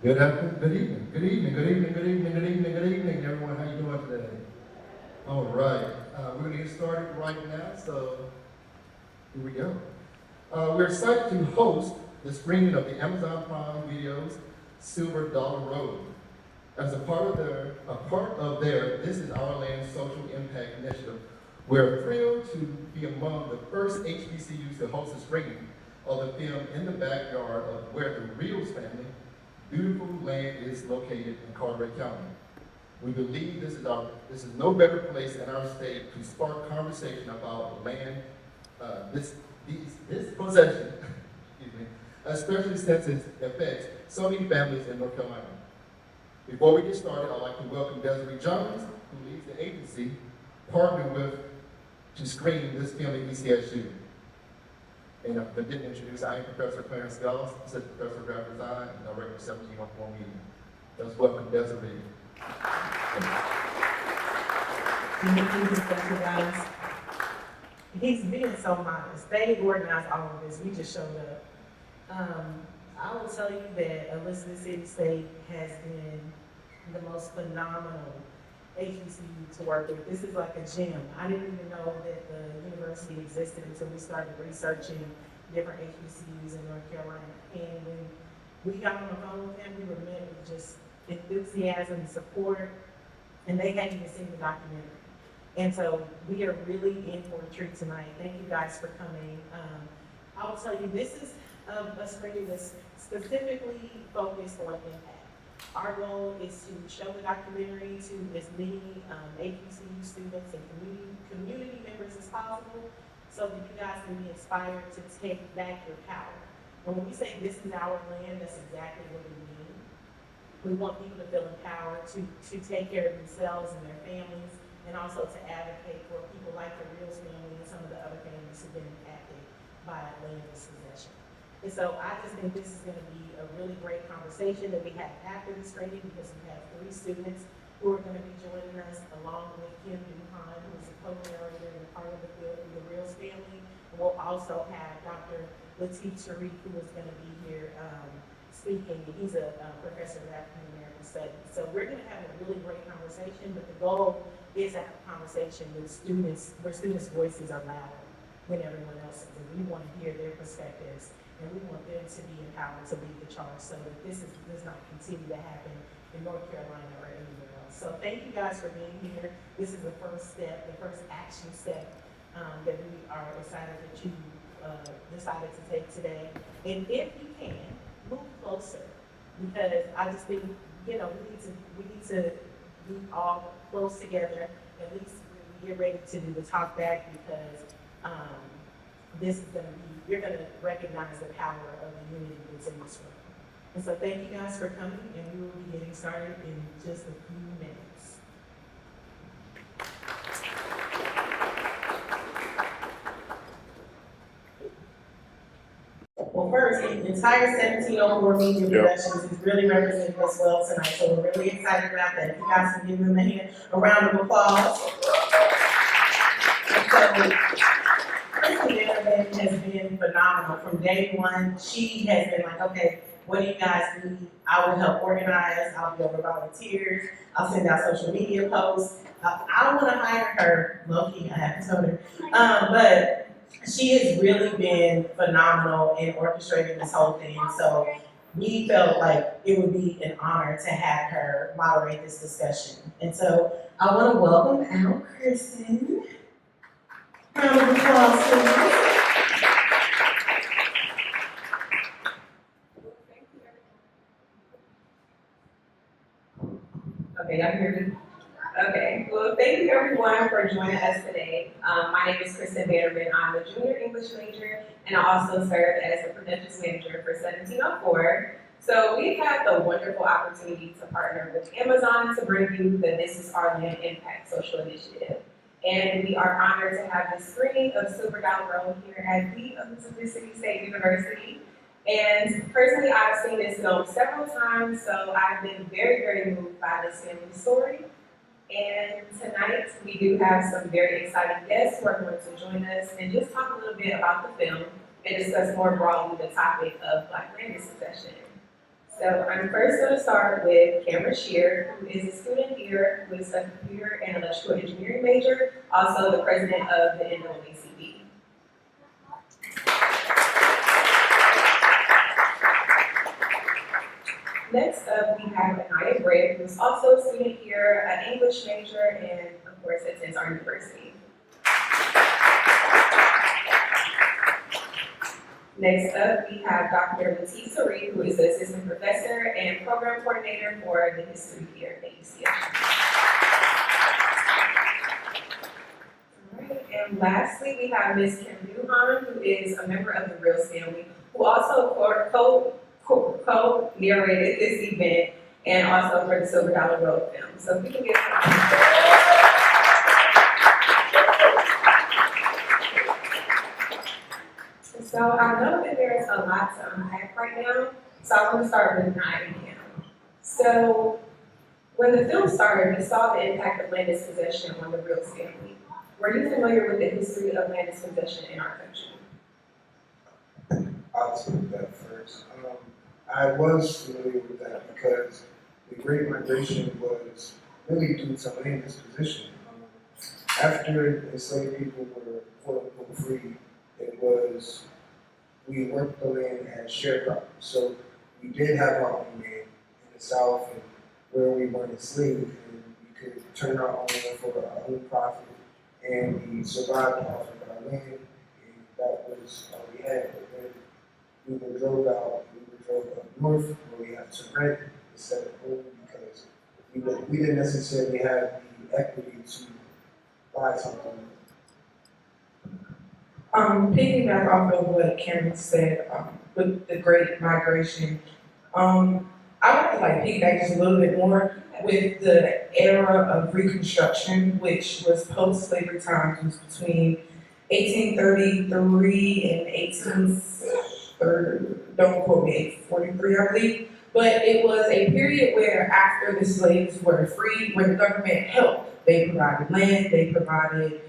Good afternoon, good evening, good evening, good evening, good evening, good evening, good evening, everyone. How you doing today? All right, we're going to get started right now, so here we go. We're excited to host the screening of the Amazon Prime Video's Silver Dollar Road. As a part of their This Is Our Land social impact initiative, we're thrilled to be among the first HBCUs to host a screening of the film in the backyard of where the Rios family beautiful land is located in Carteret County. We believe this is no better place in our state to spark conversation about land, this possession, excuse me, especially since it affects so many families in North Carolina. Before we get started, I'd like to welcome Desiree Jones, who leads the agency partnered with to screen this film at ECSU. And if I didn't introduce, I am Professor Clarence Gullis, Assistant Professor of Graphic Design and Director of 1714 Media. Let's welcome Desiree. Thank you, Professor Gullis. He's being so modest. They organized all of this. We just showed up. I will tell you that Elizabeth City State has been the most phenomenal HBCU to work with. This is like a gem. I didn't even know that the university existed until we started researching different HBCUs in North Carolina. And when we got on the phone with them, we were met with just enthusiasm and support, and they hadn't even seen the documentary. And so we are really in for a treat tonight. Thank you guys for coming. I will tell you, this is a screening that's specifically focused on impact. Our goal is to show the documentary to as many HBCU students and community members as possible, so that you guys can be inspired to take back your power. And when we say this is our land, that's exactly what we mean. We want people to feel empowered to take care of themselves and their families, and also to advocate for people like the Rios family and some of the other families who've been impacted by land dispossession. And so I just think this is going to be a really great conversation that we have after the screening, because we have 3 students who are going to be joining us, along with Kim Duhan, who is a co-narrator and part of the film, the Rios family. And we'll also have Dr. Latif Sharif, who is going to be here speaking. He's a professor of African American Studies. So we're going to have a really great conversation, but the goal is to have a conversation with students, where students' voices are louder than everyone else's. And we want to hear their perspectives, and we want them to be empowered to lead the charge, so that this does not continue to happen in North Carolina or anywhere else. So thank you guys for being here. This is the first step, the first action step that we are excited that you decided to take today. And if you can, move closer, because I just think, we need to be all close together, at least when we get ready to do the talk back, because this is going to be, you're going to recognize the power of the unity that's in this room. And so thank you guys for coming, and we will be getting started in just a few minutes. Well, first, the entire 1704 Media Productions is really representing us well tonight, so we're really excited about that. If you guys can give them a round of applause. So, has been phenomenal from day one. She has been like, okay, what do you guys need? I will help organize. I'll be over volunteers. I'll send out social media posts. I don't want to hire her, low-key, I haven't told her. But she has really been phenomenal in orchestrating this whole thing. So we felt like it would be an honor to have her moderate this discussion. And so I want to welcome out Kristen. Round of applause, please. Okay, y'all hear me? Okay, well, thank you everyone for joining us today. My name is Kristen Bannerman. I'm a junior English major, and I also serve as the credentials manager for 1704. So we've had the wonderful opportunity to partner with Amazon to bring you the This Is Our Land Impact Social Initiative. And we are honored to have the screening of Silver Dollar Road here at the Elizabeth City State University. And personally, I've seen this film several times, so I've been very, very moved by this family story. And tonight, we do have some very exciting guests who are going to join us and just talk a little bit about the film and discuss more broadly the topic of Black land dispossession. So I'm first going to start with Cameron Shear, who is a student here who is a computer and electrical engineering major, also the president of the NAACP. Next up, we have Anaya Britt, who is also a student here, an English major, and of course attends our university. Next up, we have Dr. Latif Sari, who is the assistant professor and program coordinator for the history here at ECSU. All right, and lastly, we have Ms. Kim Duhan, who is a member of the Reels family, who also co-narrated this event and also for the Silver Dollar Road film. So if we can get So I know that there's a lot to unpack right now, so I want to start with Naya and Kim. So when the film started, we saw the impact of land dispossession on the Reels family. Were you familiar with the history of land dispossession in our country? I'll take that first. I was familiar with that because the Great Migration was really due to land disposition. After enslaved people were quote unquote free, we worked the land as sharecroppers. So we did have our own land in the South and where we weren't enslaved, and we could turn our own land for our own profit, and we survived off of our land, and that was all we had. But then we were drove out, we were drove up north where we had to rent instead of home because we didn't necessarily have the equity to buy something. Piggyback off of what Cameron said, with the Great Migration, I want to piggyback just a little bit more with the era of Reconstruction, which was post-slavery times, it was between 1833 and 1830, don't quote me, 1843, I believe. But it was a period where after the slaves were freed, where the government helped. They provided land, they provided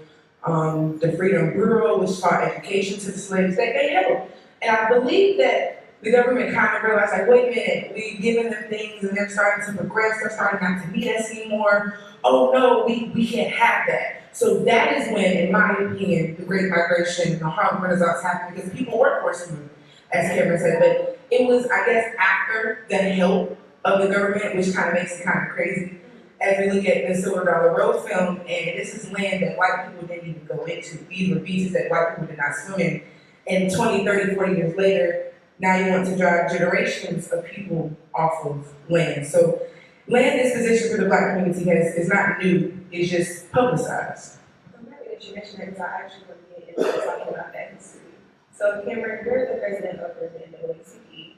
the Freedom Bureau, which taught education to the slaves, they helped. And I believe that the government kind of realized, wait a minute, we've given them things and they're starting to progress, they're starting not to need us anymore. Oh no, we can't have that. So that is when, in my opinion, the Great Migration and the Harlem Renaissance happened because people were forced to move, as Cameron said. But it was, I guess, after the help of the government, which kind of makes it kind of crazy. As we look at the Silver Dollar Road film, and this is land that white people didn't even go into. These were beaches that white people did not swim in. And 20, 30, 40 years later, now you want to drive generations of people off of land. So land disposition for the Black community is not new, it's just publicized. I'm happy that you mentioned that because I actually want to get into talking about that history. So Cameron, you're the president of the NAACP.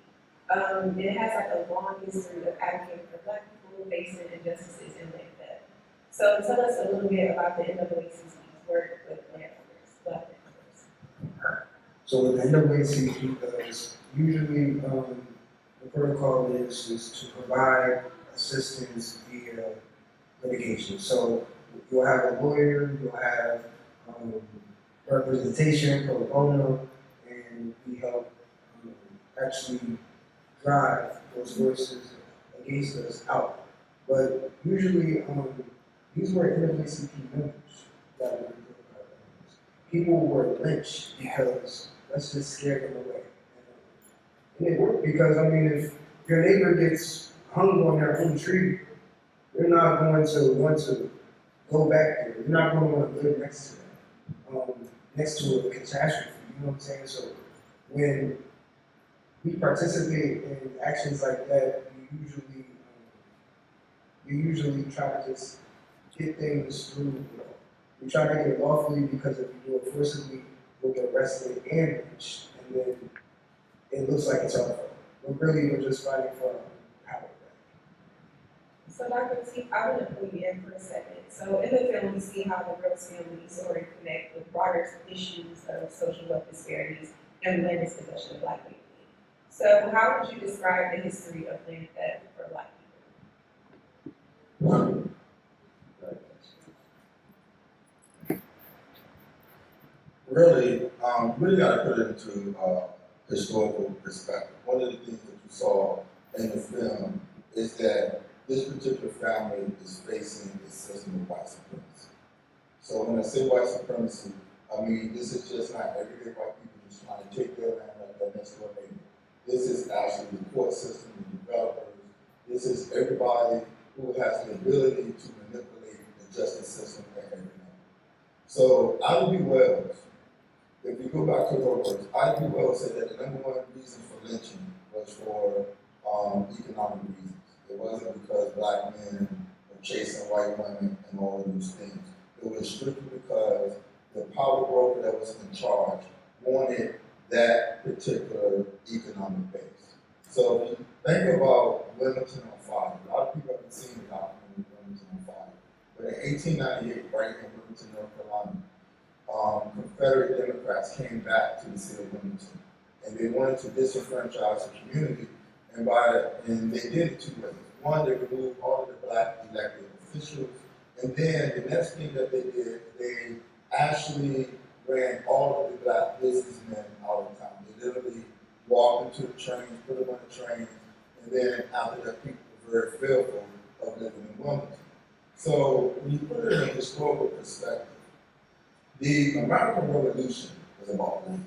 It has a long history of advocating for Black people facing injustices in land theft. So tell us a little bit about the NAACP's work with landowners, Black landowners. So what the NAACP does, usually the protocol is to provide assistance via litigation. So you'll have a lawyer, you'll have representation pro bono, and we help actually drive those voices against us out. But usually, these were NAACP members that were doing our people were lynched because let's just scare them away. And it worked because, if your neighbor gets hung on their own tree, you're not going to want to go back there. You're not going to want to live next to a catastrophe. You know what I'm saying? So when we participate in actions like that, we usually try to just get things through. We try to get it lawfully because if you do it forcibly, we'll get arrested and lynched, and then it looks like it's our fault. But really, we're just fighting for power back. So Dr. T, I want to pull you in for a second. So in the film, we see how the Reels family sort of connect with broader issues of social wealth disparities and land dispossession of Black people. So how would you describe the history of land theft for Black people? Really, really got to put it into historical perspective. One of the things that you saw in the film is that this particular family is facing a system of white supremacy. So when I say white supremacy, I mean this is just not everyday white people just trying to take their land like their next door neighbor. This is actually the court system, the developers. This is everybody who has the ability to manipulate the justice system at every level. So Ida B. Wells, if you go back to her words, Ida B. Wells said that the number one reason for lynching was for economic reasons. It wasn't because black men were chasing white women and all of these things. It was strictly because the power broker that was in charge wanted that particular economic base. So if you think about Wilmington on Fire, a lot of people haven't seen the documentary Wilmington on Fire. But in 1898, right in Wilmington, North Carolina, Confederate Democrats came back to the city of Wilmington, and they wanted to disenfranchise the community, and they did it two ways. One, they removed all of the black elected officials, and then the next thing that they did, they actually ran all of the black businessmen out of town. They literally walked into the trains, put them on the trains, and then after that, people were very fearful of living in Wilmington. So when you put it in a historical perspective, the American Revolution was about land.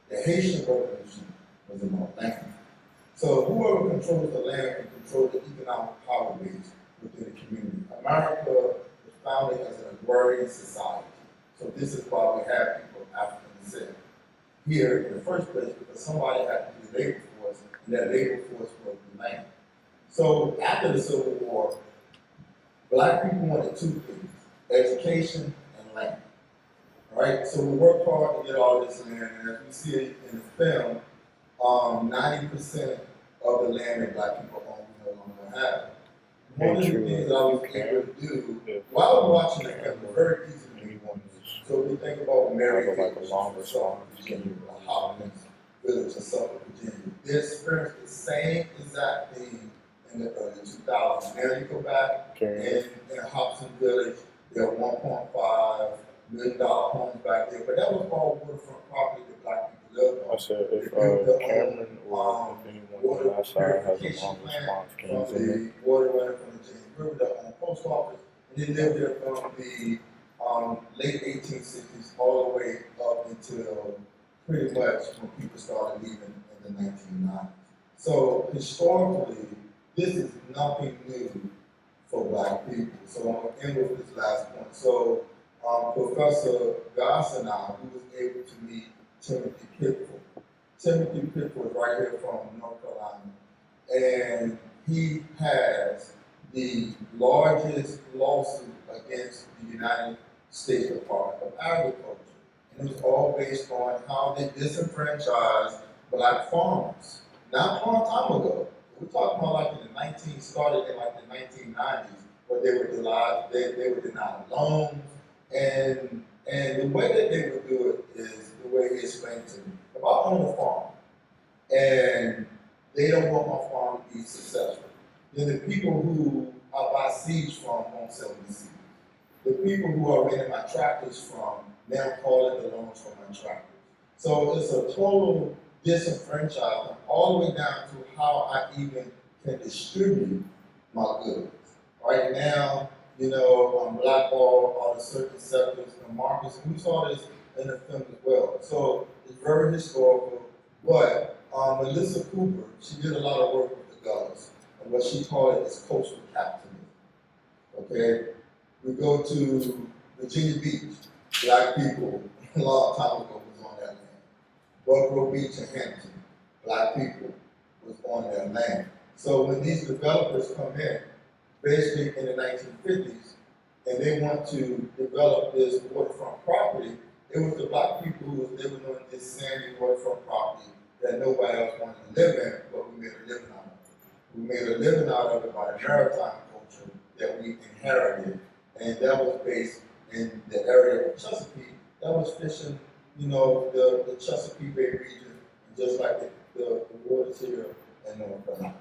The Haitian Revolution was about land. So whoever controls the land can control the economic power base within the community. America was founded as an agrarian society. So this is why we have people of African descent here in the first place, because somebody had to do the labor force, and that labor force was the land. So after the Civil War, black people wanted two things: education and land. All right, so we worked hard to get all of this land, and as we see it in the film, 90% of the land that black people own, we no longer have. One of the things that I was able to do while I was watching the film, was very easy to make one. So we think about Mary Hopkins Village in Suffolk, Virginia. They experienced the same exact thing in the early 2000s. Now you go back in Hobson Village, there are $1.5 million homes back there, but that was all waterfront property that black people lived on. I said, if Cameron or if anyone on that side has a long response, can you send it? The water running from the James River down the post office, and they lived there from the late 1860s all the way up until pretty much when people started leaving in the 1990s. So historically, this is nothing new for black people. So I'm going to end with this last point. So Professor Goss and I, we was able to meet Timothy Pickford. Timothy Pickford is right here from North Carolina, and he has the largest lawsuit against the United States Department of Agriculture. And it was all based on how they disenfranchised black farmers. Not a long time ago. We're talking about like in the started in like the 1990s, where they were denied loans, and the way that they would do it is the way he explained to me. If I own a farm and they don't want my farm to be successful, then the people who I buy seeds from won't sell me seeds. The people who are renting my tractors from now call it the loans for my tractors. So it's a total disenfranchisement all the way down to how I even can distribute my goods. Right now, I'm blackballed out of certain sectors and markets, and we saw this in the film as well. So it's very historical, but Melissa Cooper, she did a lot of work with the Gulls, and what she called it is coastal capitalism. Okay? We go to Virginia Beach, black people a long time ago was on that land. Buffalo Beach and Hampton, black people was on that land. So when these developers come in, basically in the 1950s, and they want to develop this waterfront property, it was the black people who was living on this sandy waterfront property that nobody else wanted to live in, but we made a living out of it. We made a living out of it by the maritime culture that we inherited, and that was based in the area of Chesapeake. That was fishing, the Chesapeake Bay region, just like the waters here in North Carolina.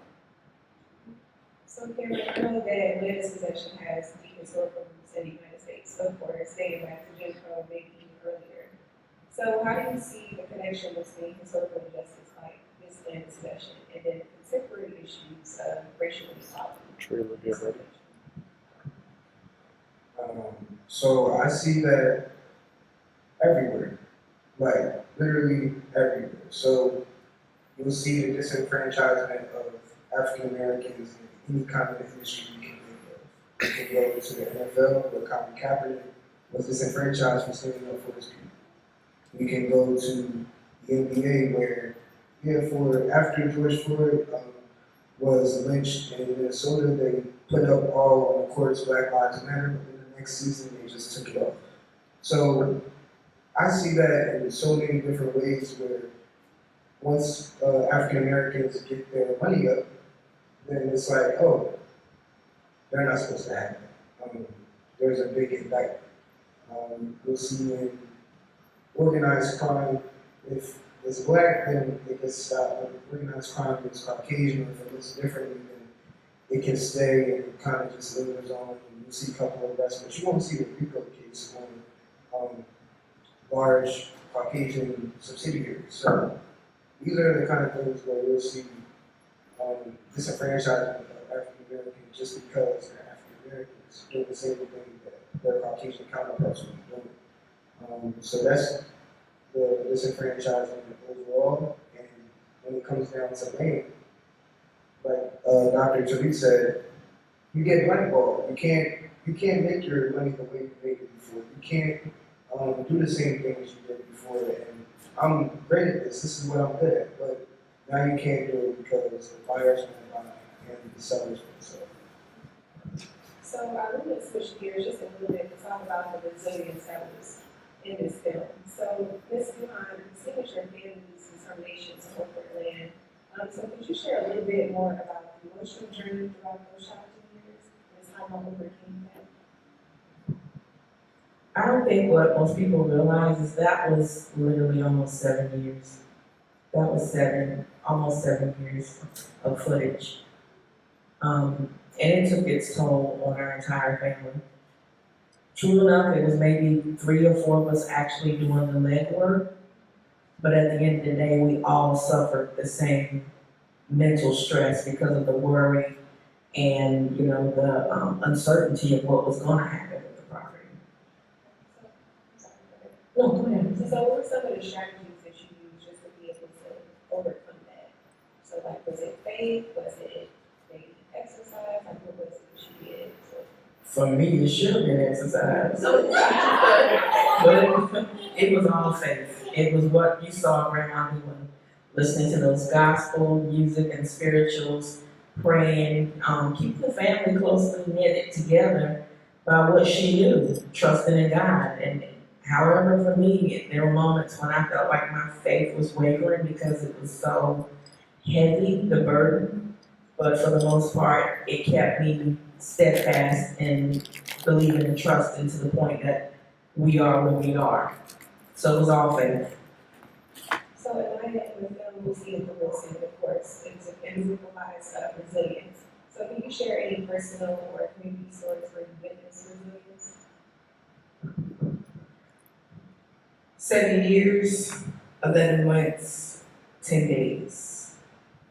So Cameron, I know that legislation has deep historical roots in the United States, of course, dating back to Jim Crow, maybe even earlier. So how do you see the connection between historical injustice like this land discussion and then contemporary issues racial equality? Tree will get ready. So I see that everywhere, like literally everywhere. So you'll see the disenfranchisement of African Americans in any kind of industry you can think of. You can go to the NFL where Colin Kaepernick was disenfranchised for standing up for his people. We can go to the NBA where, for after George Floyd was lynched in Minnesota, they put up all on the courts Black Lives Matter, but then the next season they just took it off. So I see that in so many different ways where once African Americans get their money up, then it's like, oh, they're not supposed to have that. There's a big indictment. You'll see in organized crime, if it's black, then it gets stopped. When organized crime is Caucasian, or if it looks differently, then it can stay and kind of just lingers on. And you see a couple of arrests, but you won't see a RICO case on large Caucasian subsidiaries. So these are the kind of things where you'll see disenfranchisement of African Americans just because they're African Americans doing the same thing that their Caucasian counterparts will be doing. So that's the disenfranchisement overall. And when it comes down to land, like Dr. Tariq said, you get blackballed. You can't make your money the way you made it before. You can't do the same things you did before. And I'm great at this. This is what I'm good at. But now you can't do it because the buyers won't buy and the sellers won't sell. So I want to switch gears just a little bit to talk about the resilience that was in this film. So Ms. Duhan, distinguish your family's determination to hold their land. So could you share a little bit more about the emotional journey throughout those challenging years and how you overcame that? I don't think what most people realize is that was literally almost 7 years. That was almost 7 years of footage. And it took its toll on our entire family. True enough, it was maybe 3 or 4 of us actually doing the legwork, but at the end of the day, we all suffered the same mental stress because of the worry and, the uncertainty of what was going to happen with the property. No, go ahead. So what were some of the strategies that you used just to be able to overcome that? So like, was it faith? Was it maybe exercise? Like, what was it that you did? For me, it should have been exercise. So, But it was all faith. It was what you saw Grandma doing, listening to those gospel music and spirituals, praying, keeping the family closely knitted together by what she knew, trusting in God. And however, for me, there were moments when I felt like my faith was wavering because it was so heavy, the burden. But for the most part, it kept me steadfast and believing and trusting to the point that we are where we are. So it was all faith. So in the film, we see the Wilson, of course, it exemplifies resilience. So can you share any personal or community stories where you witnessed resilience? 7 years, 11 months, 10 days.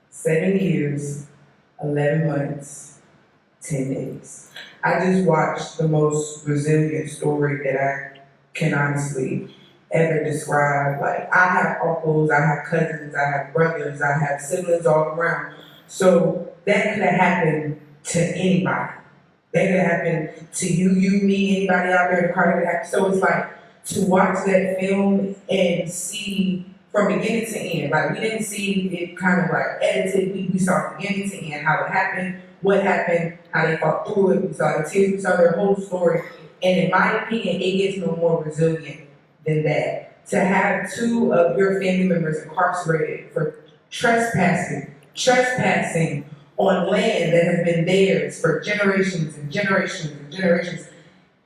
7 years, 11 months, 10 days. I just watched the most resilient story that I can honestly ever describe. Like, I have uncles, I have cousins, I have brothers, I have siblings all around. So that could have happened to anybody. That could have happened to you, me, anybody out there in the car. That could happen. So it's like to watch that film and see from beginning to end. Like, we didn't see it kind of like edited. We saw beginning to end how it happened, what happened, how they fought through it. We saw the tears, we saw their whole story. And in my opinion, it gets no more resilient than that. To have 2 of your family members incarcerated for trespassing on land that has been theirs for generations and generations and generations,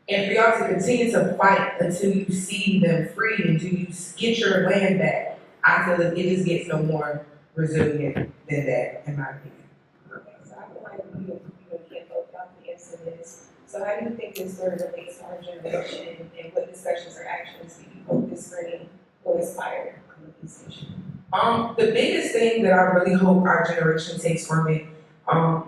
and for y'all to continue to fight until you see them freed, until you get your land back, I feel that it just gets no more resilient than that, in my opinion. Okay, so I feel like you can't go without the incidents. So how do you think this sort of relates to our generation, and what discussions or actions do you hope this screening will inspire on this issue? The biggest thing that I really hope our generation takes from it,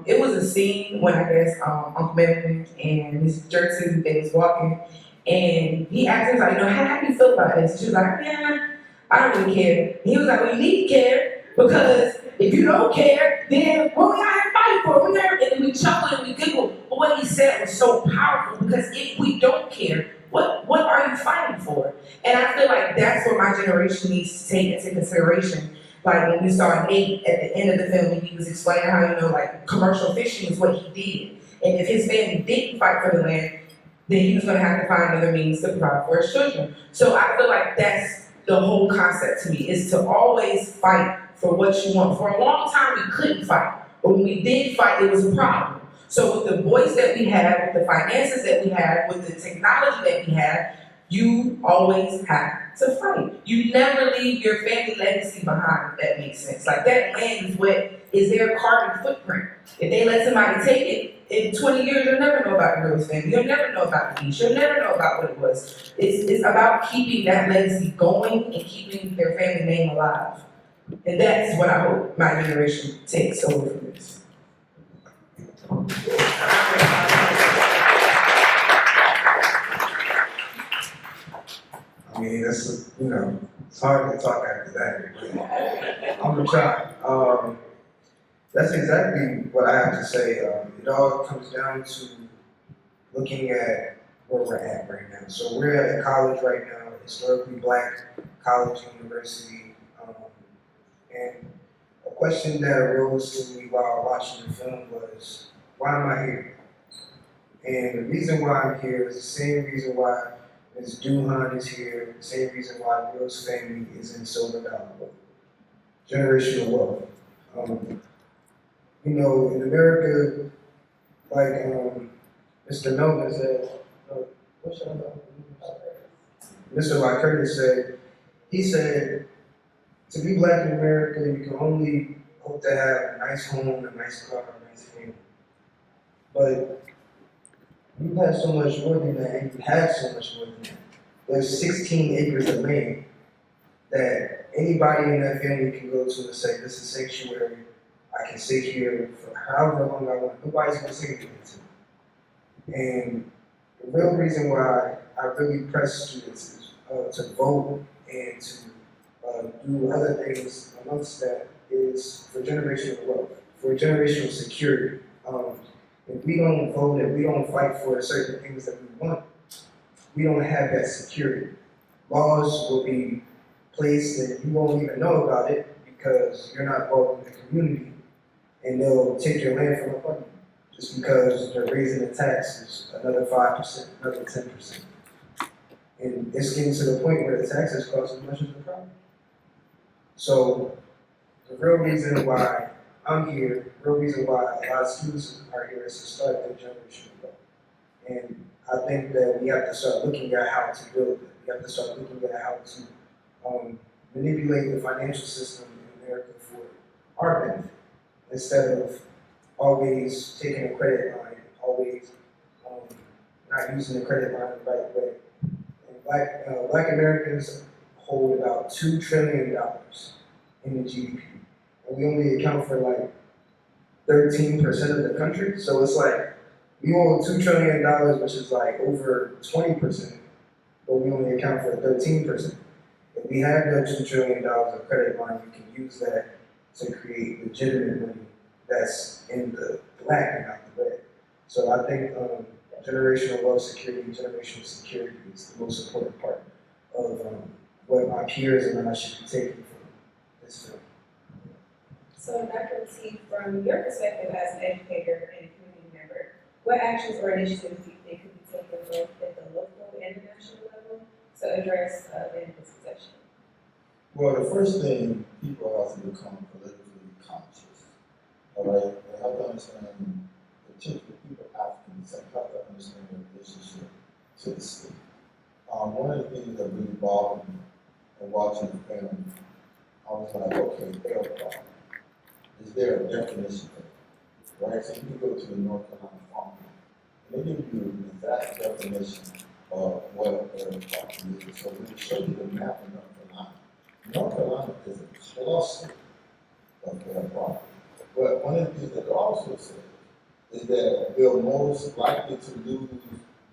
It was a scene when I guess Uncle Melvin and Miss Jerkson, they was walking, and he asked her, like, how do you feel about this? She was like, yeah, I don't really care. And he was like, well, you need to care, because if you don't care, then what we out here fighting for? And then we chuckle and we giggle. But what he said was so powerful, because if we don't care, what are you fighting for? And I feel like that's what my generation needs to take into consideration. Like when we saw Nate at the end of the film, he was explaining how, like commercial fishing is what he did. And if his family didn't fight for the land, then he was gonna have to find other means to provide for his children. So I feel like that's the whole concept to me, is to always fight for what you want. For a long time, we couldn't fight. But when we did fight, it was a problem. So with the voice that we have, with the finances that we have, with the technology that we have, you always have to fight. You never leave your family legacy behind, if that makes sense. Like that land is what is their carbon footprint. If they let somebody take it, in 20 years, you'll never know about the Rose family. You'll never know about the beach. You'll never know about what it was. It's about keeping that legacy going and keeping their family name alive. And that's what I hope my generation takes over from this. I mean, it's hard to talk after that. I'm gonna try. That's exactly what I have to say. It all comes down to looking at where we're at right now. So we're at a college right now, historically black college, university, and a question that arose to me while watching the film was, why am I here? And the reason why I'm here is the same reason why Ms. Duhan is here, the same reason why Will's family is in Silver Valley. Generational wealth. In America, like Mr. Melvin said, Mr. Like Curtis said, he said, to be black in America, you can only hope to have a nice home, a nice car, a nice family. But you have so much more than that, and you have so much more than that. There's 16 acres of land that anybody in that family can go to and say, this is sanctuary. I can sit here for however long I want. Nobody's gonna say anything to me. And the real reason why I really press students is to vote and to do other things amongst that is for generational wealth, for generational security. If we don't vote and we don't fight for certain things that we want, we don't have that security. Laws will be placed and you won't even know about it because you're not involved in the community, and they'll take your land from above you just because they're raising the taxes another 5%, another 10%. And it's getting to the point where the taxes cost as much as the property. So the real reason why I'm here, the real reason why a lot of students are here is to start their generational wealth. And I think that we have to start looking at how to build it. We have to start looking at how to manipulate the financial system in America for our benefit, instead of always taking a credit line, always not using the credit line the right way. And black Americans hold about $2 trillion in the GDP. And we only account for like 13% of the country. So it's like we hold $2 trillion, which is like over 20%, but we only account for 13%. If we have that $2 trillion of credit line, we can use that to create legitimate money that's in the black and not the red. So I think generational wealth security, generational security is the most important part of what my peers and I should be taking from this film. So Dr. T, from your perspective as an educator and a community member, what actions or initiatives do you think could be taken both at the local and international level to address land dispossession? Well, the first thing, people have to become politically conscious. All right? They have to understand, particularly people, Africans, have to understand their relationship to the state. One of the things that really bothered me in watching the film, I was like, okay, fair problem. Is there a definition of it? Right? So you can go to the North Carolina farmland, and they give you the exact definition of what a fair problem is. So when they show you the map of North Carolina is a cluster of fair problem. But one of the things that it also says is that they're most likely to lose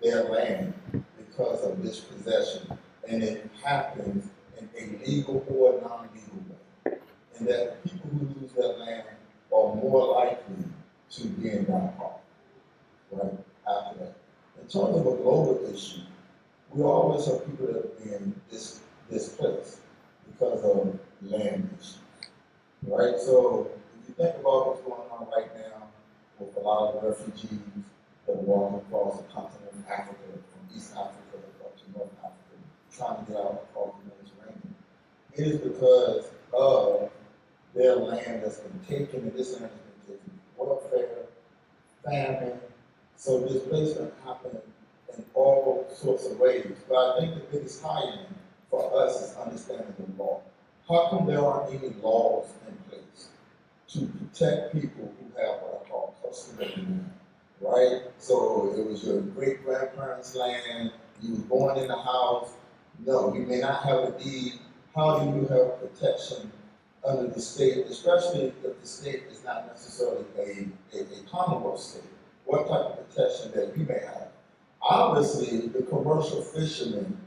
their land because of dispossession, and it happens in a legal or non-legal way. And that people who lose their land are more likely to be in that part, right, after that. In terms of a global issue, we always have people that are being displaced because of land issues, right? So if you think about what's going on right now with a lot of refugees that are walking across the continent of Africa, from East Africa up to North Africa, trying to get out across the Mediterranean, it is because of their land that's been taken, and this land has been taken, warfare, famine. So displacement happens in all sorts of ways. But I think the biggest tie-in for us is understanding the law. How come there aren't any laws in place to protect people who have what I call customary land, right? So it was your great-grandparents' land, you were born in the house, no, you may not have a deed. How do you have protection under the state, especially if the state is not necessarily a Commonwealth state? What type of protection that you may have? Obviously, the commercial fishermen,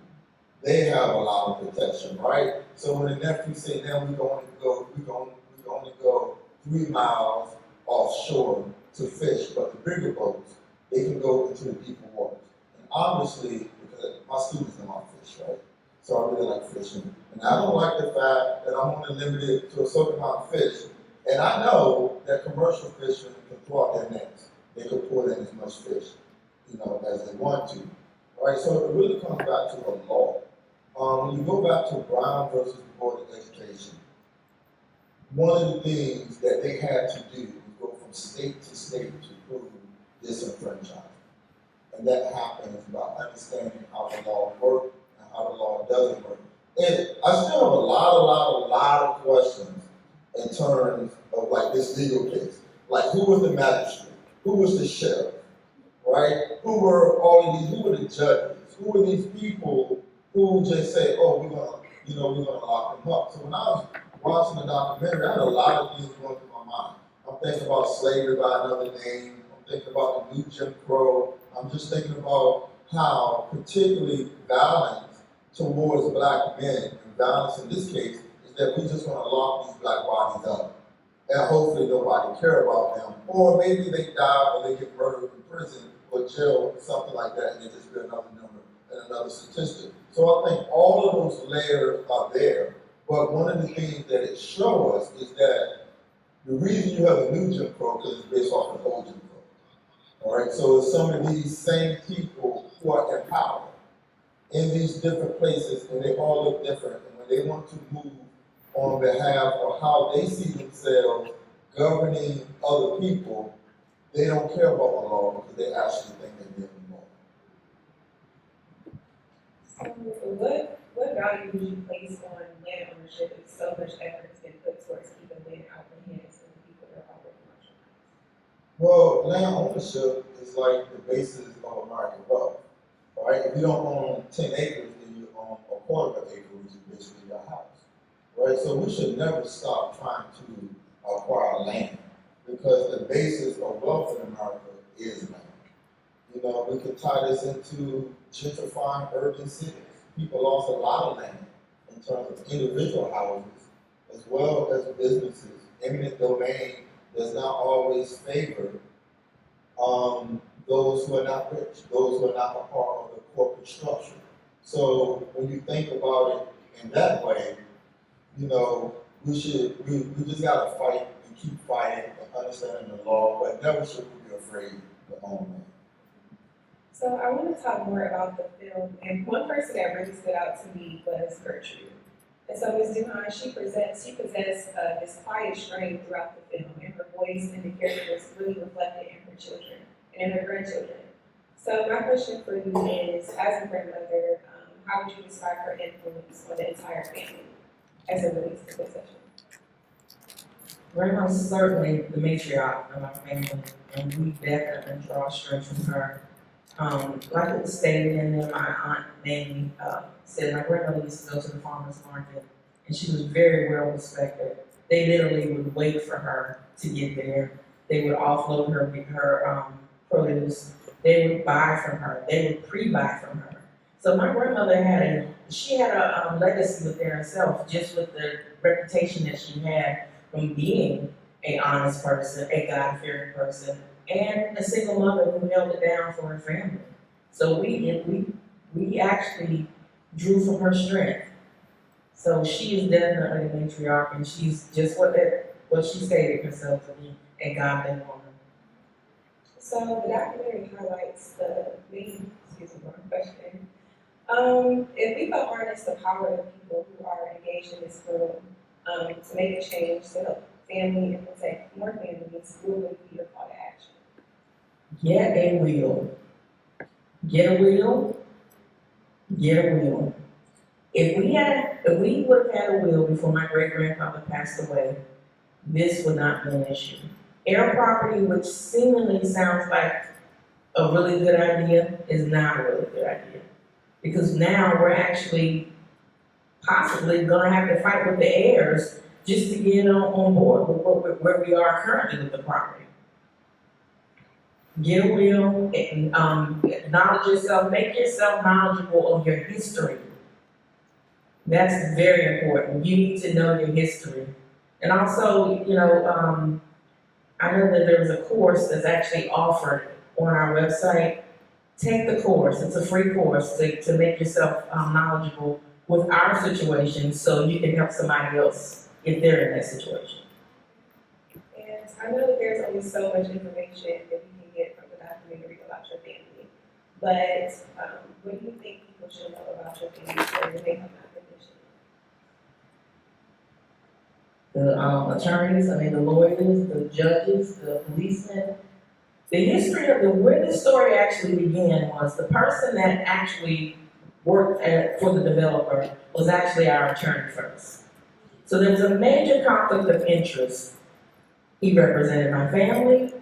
they have a lot of protection, right? So when the nephew say, now we're going to go 3 miles offshore to fish, but the bigger boats, they can go into the deeper waters. And obviously, because my students know how to fish, right? So I really like fishing. And I don't like the fact that I'm only limited to a certain amount of fish. And I know that commercial fishermen can throw out their nets. They can pull in as much fish, as they want to. Right? So it really comes back to a law. When you go back to Brown versus the Board of Education, one of the things that they had to do was go from state to state to prove disenfranchisement. And that happens by understanding how the law works and how the law doesn't work. And I still have a lot of questions in terms of like this legal case. Like, who was the magistrate? Who was the sheriff? Right? Who were the judges? Who were these people who just say, oh, we're gonna lock them up? So when I was watching the documentary, I had a lot of things going through my mind. I'm thinking about slavery by another name. I'm thinking about the new Jim Crow. I'm just thinking about how particularly violence towards black men, and violence in this case, is that we just want to lock these black bodies up. And hopefully nobody care about them. Or maybe they die or they get murdered in prison or jail or something like that, and they just be another number and another statistic. So I think all of those layers are there. But one of the things that it shows us is that the reason you have a new Jim Crow is based off of the old Jim Crow. All right, so it's some of these same people who are in power in these different places, and they all look different. And when they want to move on behalf of how they see themselves governing other people, they don't care about the law because they actually think they're giving the law. So what value would you place on land ownership if so much effort has been put towards keeping land out of the hands of the people that are already marginalized? Well, land ownership is like the basis of American wealth, right? If you don't own 10 acres, then you own a quarter of an acre, which is basically your house, right? So we should never stop trying to acquire land because the basis of wealth in America is land. We could tie this into gentrifying urban cities. People lost a lot of land in terms of individual houses as well as businesses. Eminent domain does not always favor those who are not rich, those who are not a part of the corporate structure. So when you think about it in that way, we just gotta fight and keep fighting and understanding the law, but never should we be afraid to own land. So I want to talk more about the film, and one person that really stood out to me was Gertrude. And so Ms. Duhan, she possessed this quiet strain throughout the film, and her voice and the characters really reflected in her children and in her grandchildren. So my question for you is, as a grandmother, how would you describe her influence on the entire family as it relates to possession? Grandma is certainly the matriarch of our family, and we definitely draw strength from her. Like it was stated in there, my aunt Mamie said my grandmother used to go to the farmer's market, and she was very well respected. they literally would wait for her to get there. They would offload her produce. They would buy from her. They would pre-buy from her. So my grandmother had a legacy within herself, just with the reputation that she had from being an honest person, a God-fearing person, and a single mother who held it down for her family. So we actually drew from her strength. So she is definitely a matriarch, and she's just what she stated herself to be, a godly woman. So the documentary highlights the main, question. If we could harness the power of people who are engaged in this field to make a change to help family and protect more families, what would be your call to action? Get a wheel. Get a wheel. Get a wheel. If we would have had a will before my great grandfather passed away, this would not be an issue. Air property, which seemingly sounds like a really good idea, is not a really good idea. Because now we're actually possibly gonna have to fight with the heirs just to get on board with where we are currently with the property. Get a will, and acknowledge yourself, make yourself knowledgeable of your history. That's very important. You need to know your history. And also, I know that there's a course that's actually offered on our website. Take the course. It's a free course to make yourself knowledgeable with our situation so you can help somebody else if they're in that situation. And I know that there's only so much information that we can get from the documentary about your family, but what do you think people should know about your family so that they have not been The attorneys, the lawyers, the judges, the policemen. The history of where this story actually began was the person that actually worked for the developer was actually our attorney first. So there was a major conflict of interest. He represented my family,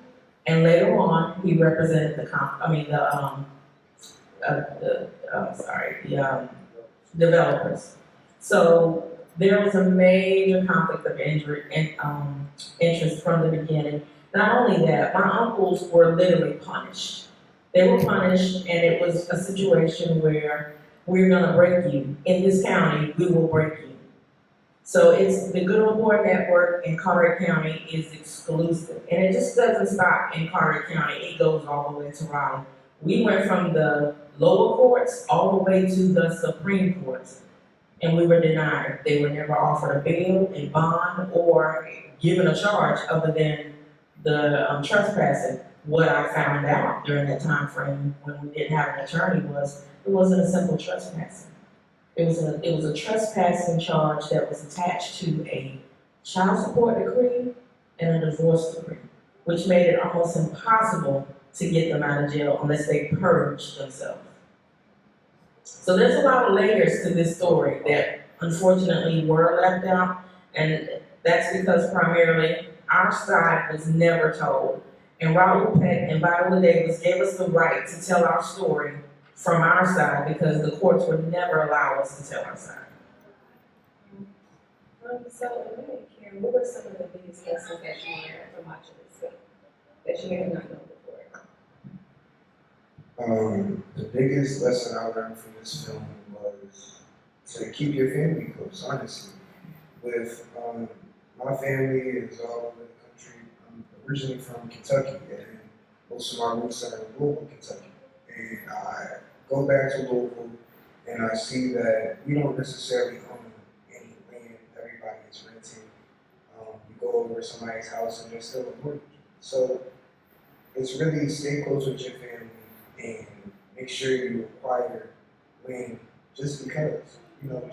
and later on, he represented the developers. So there was a major conflict of interest from the beginning. Not only that, my uncles were literally punished. They were punished, and it was a situation where we're gonna break you. In this county, we will break you. So it's the Good Old Boy Network in Carteret County is exclusive. And it just doesn't stop in Carteret County, it goes all the way to Raleigh. We went from the lower courts all the way to the Supreme Courts, and we were denied. They were never offered a bail, a bond, or given a charge other than the trespassing. What I found out during that time frame when we didn't have an attorney was it wasn't a simple trespassing. It was a trespassing charge that was attached to a child support decree and a divorce decree, which made it almost impossible to get them out of jail unless they purged themselves. So there's a lot of layers to this story that unfortunately were left out, and that's because primarily our side was never told. And Raul Peck and Viola Davis gave us the right to tell our story from our side because the courts would never allow us to tell our side. So, Karen, what were some of the biggest lessons that you learned from watching this film that you may have not known before? The biggest lesson I learned from this film was to keep your family close, honestly. With my family is all over the country. I'm originally from Kentucky, and most of my roots are in Louisville, Kentucky. And I go back to Louisville, and I see that we don't necessarily own any land. Everybody is renting. You go over to somebody's house, and there's still a mortgage. So it's really stay close with your family and make sure you acquire land just because,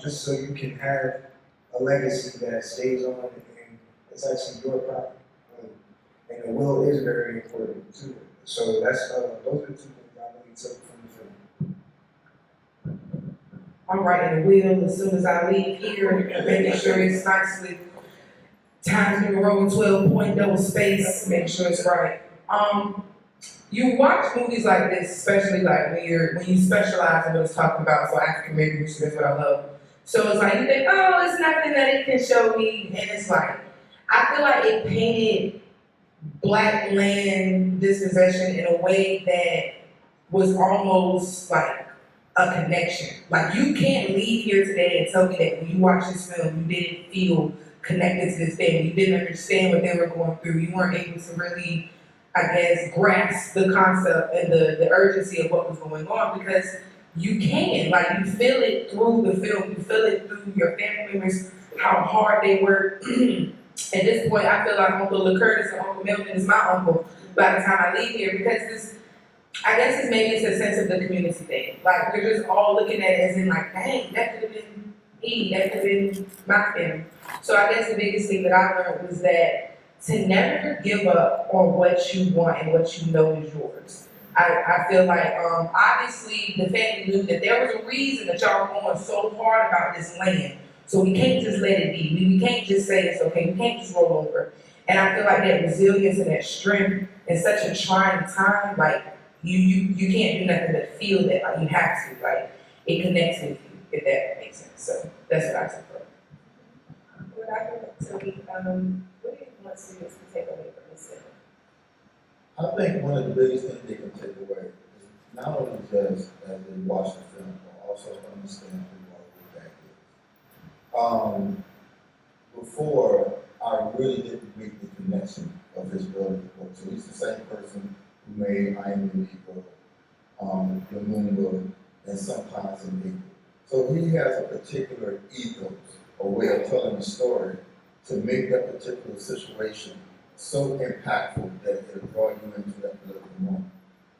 just so you can have a legacy that stays on and it's actually your property. And the will is very important too. So that's those are the two things I really took from the film. I'm writing the will as soon as I leave here, making sure it's nicely Times New Roman 12 point double space, make sure it's right. You watch movies like this, especially like when you specialize in what it's talking about, so African American history, that's what I love. So it's like you think, oh, it's nothing that it can show me, and it's like I feel like it painted black land dispossession in a way that was almost like a connection. Like you can't leave here today and tell me that when you watch this film, you didn't feel connected to this family. You didn't understand what they were going through. You weren't able to really, I guess, grasp the concept and the urgency of what was going on because you can. Like you feel it through the film. You feel it through your family members, how hard they work. At this point, I feel like Uncle LaCurtis and Uncle Milton is my uncle by the time I leave here because this, I guess it's maybe it's a sense of the community thing. Like we're just all looking at it as in like, dang, that could have been me, that could have been my family. So I guess the biggest thing that I learned was that to never give up on what you want and what you know is yours. I feel like obviously the family knew that there was a reason that y'all were going so hard about this land. So we can't just let it be. We can't just say it's okay. We can't just roll over. And I feel like that resilience and that strength in such a trying time, like you can't do nothing but feel that. Like you have to. Like it connects with you, if that makes sense. So that's what I took from it. What I think to me, what do you want students to take away from this film? I think one of the biggest things they can take away is not only just as they watch the film, but also understand who our back is. Before, I really didn't make the connection of his brother. So he's the same person who made I Am the Negro, the Moonbook, and sometimes in Negro. So he has a particular ethos, a way of telling a story to make that particular situation so impactful that it'll draw you into that political moment.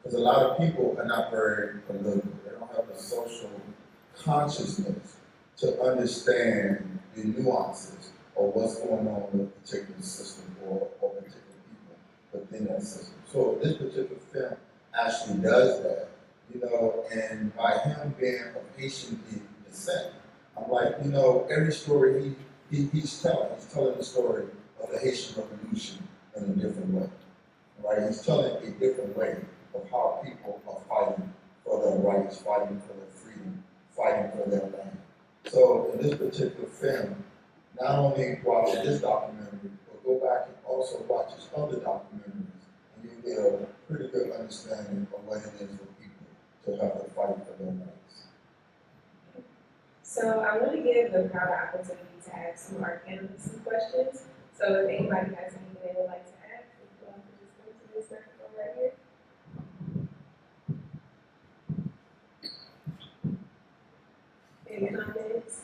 Because a lot of people are not very political. They don't have the social consciousness to understand the nuances of what's going on with a particular system or particular people within that system. So this particular film actually does that, you know, and by him being of Haitian descent, I'm like, you know, every story he's telling the story of the Haitian Revolution in a different way, right? He's telling a different way of how people are fighting for their rights, fighting for their freedom, fighting for their land. So in this particular film, not only watch this documentary, but go back and also watch his other documentaries, and you'll get a pretty good understanding of what it is for people to have to fight for their rights. So I want to give the crowd an opportunity to ask some of our panelists some questions. So if anybody has anything they would like to ask, if you want to just come to this microphone right here. Any comments?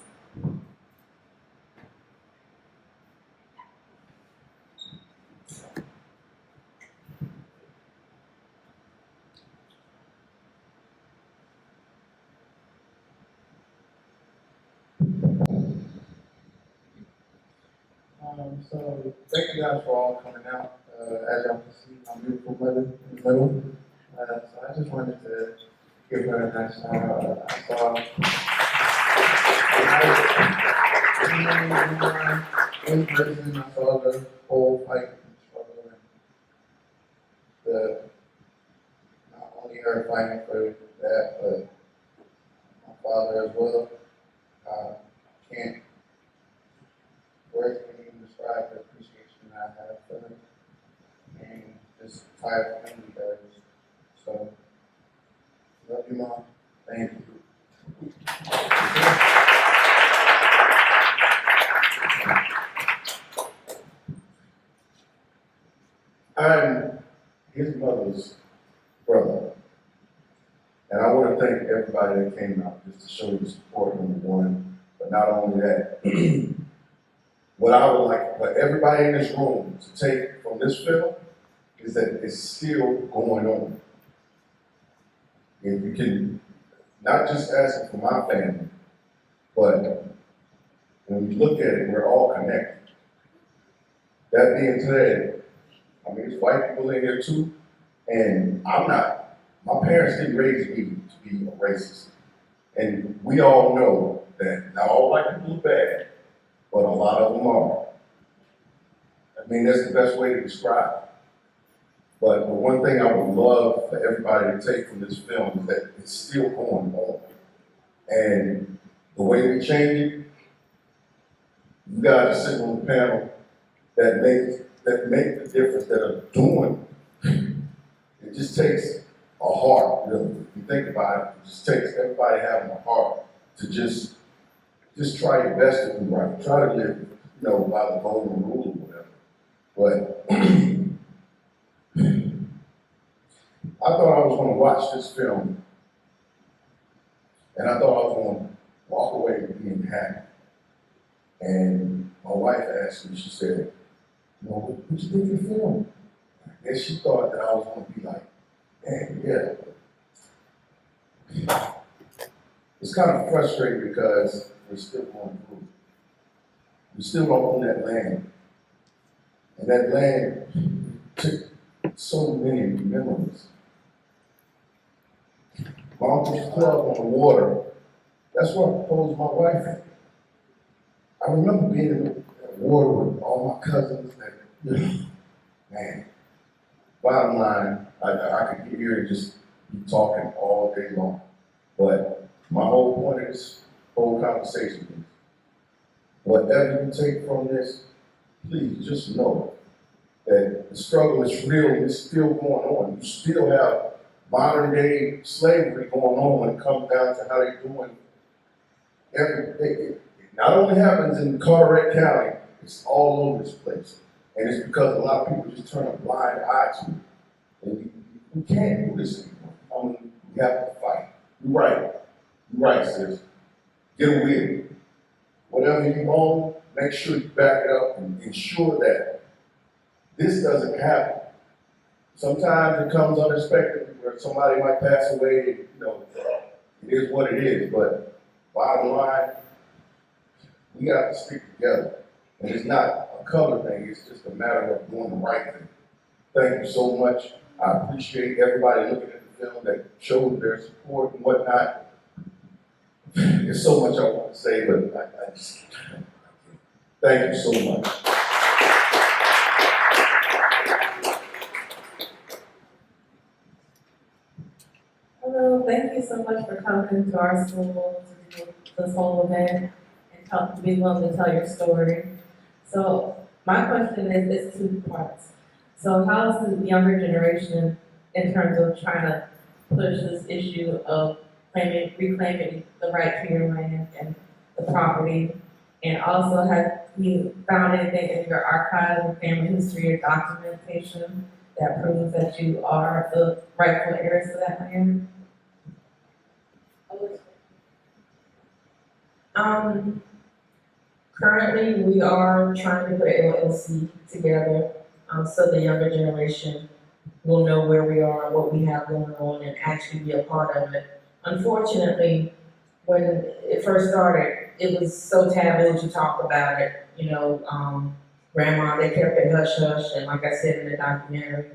So thank you guys for all coming out. As y'all can see, my beautiful mother in the middle. So I just wanted to give her a nice shout. I saw in person, I saw the whole fight and struggle and not only her fighting for that, but my father as well. Can't words can even describe the appreciation I have for him and this entire family does. So, love you, Mom. Thank you. I'm his mother's brother. And I want to thank everybody that came out just to show the support, number one. But not only that, what I would like for everybody in this room to take from this film is that it's still going on. If you can, not just asking for my family, but when you look at it, we're all connected. That being said, I mean, there's white people in here too, and my parents didn't raise me to be a racist. And we all know that not all white people are bad, but a lot of them are. I mean, that's the best way to describe it. But the one thing I would love for everybody to take from this film is that it's still going on. And the way we change it, you guys are sitting on the panel, that make the difference, that are doing. It just takes a heart, really. If you think about it, it just takes everybody having a heart to just try your best to do right. Try to live, by the golden rule or whatever. But I thought I was going to watch this film, and I thought I was going to walk away being happy. And my wife asked me, she said, what you think of the film? And she thought that I was going to be like, man, yeah. It's kind of frustrating because we're still going through. We still don't own that land. And that land took so many memories. My uncle's club on the water, that's where I proposed my wife at. I remember being in the water with all my cousins. Man, bottom line, I could get here and just be talking all day long. But my whole point of this whole conversation is, whatever you take from this, please just know that the struggle is real and it's still going on. You still have modern day slavery going on when it comes down to how they're doing everything. It not only happens in Carteret County, it's all over this place. And it's because a lot of people just turn a blind eye to it. And we can't do this anymore. We have to fight. You're right. You're right, sis. Get a wheel. Whatever you own, make sure you back it up and ensure that this doesn't happen. Sometimes it comes unexpectedly where somebody might pass away, it is what it is. But bottom line, we got to stick together. And it's not a color thing, it's just a matter of doing the right thing. Thank you so much. I appreciate everybody looking at the film that showed their support and whatnot. There's so much I want to say, but I just thank you so much. Hello, thank you so much for coming to our school to do this whole event and be willing to tell your story. So my question is two parts. So how is the younger generation in terms of trying to push this issue of reclaiming the right to your land and the property? And also, have you found anything in your archive or family history or documentation that proves that you are the rightful heirs to that land? Currently, we are trying to put an LLC together, so the younger generation will know where we are, what we have going on, and actually be a part of it. Unfortunately, when it first started, it was so taboo to talk about it. Grandma, they kept it hush hush, and like I said in the documentary,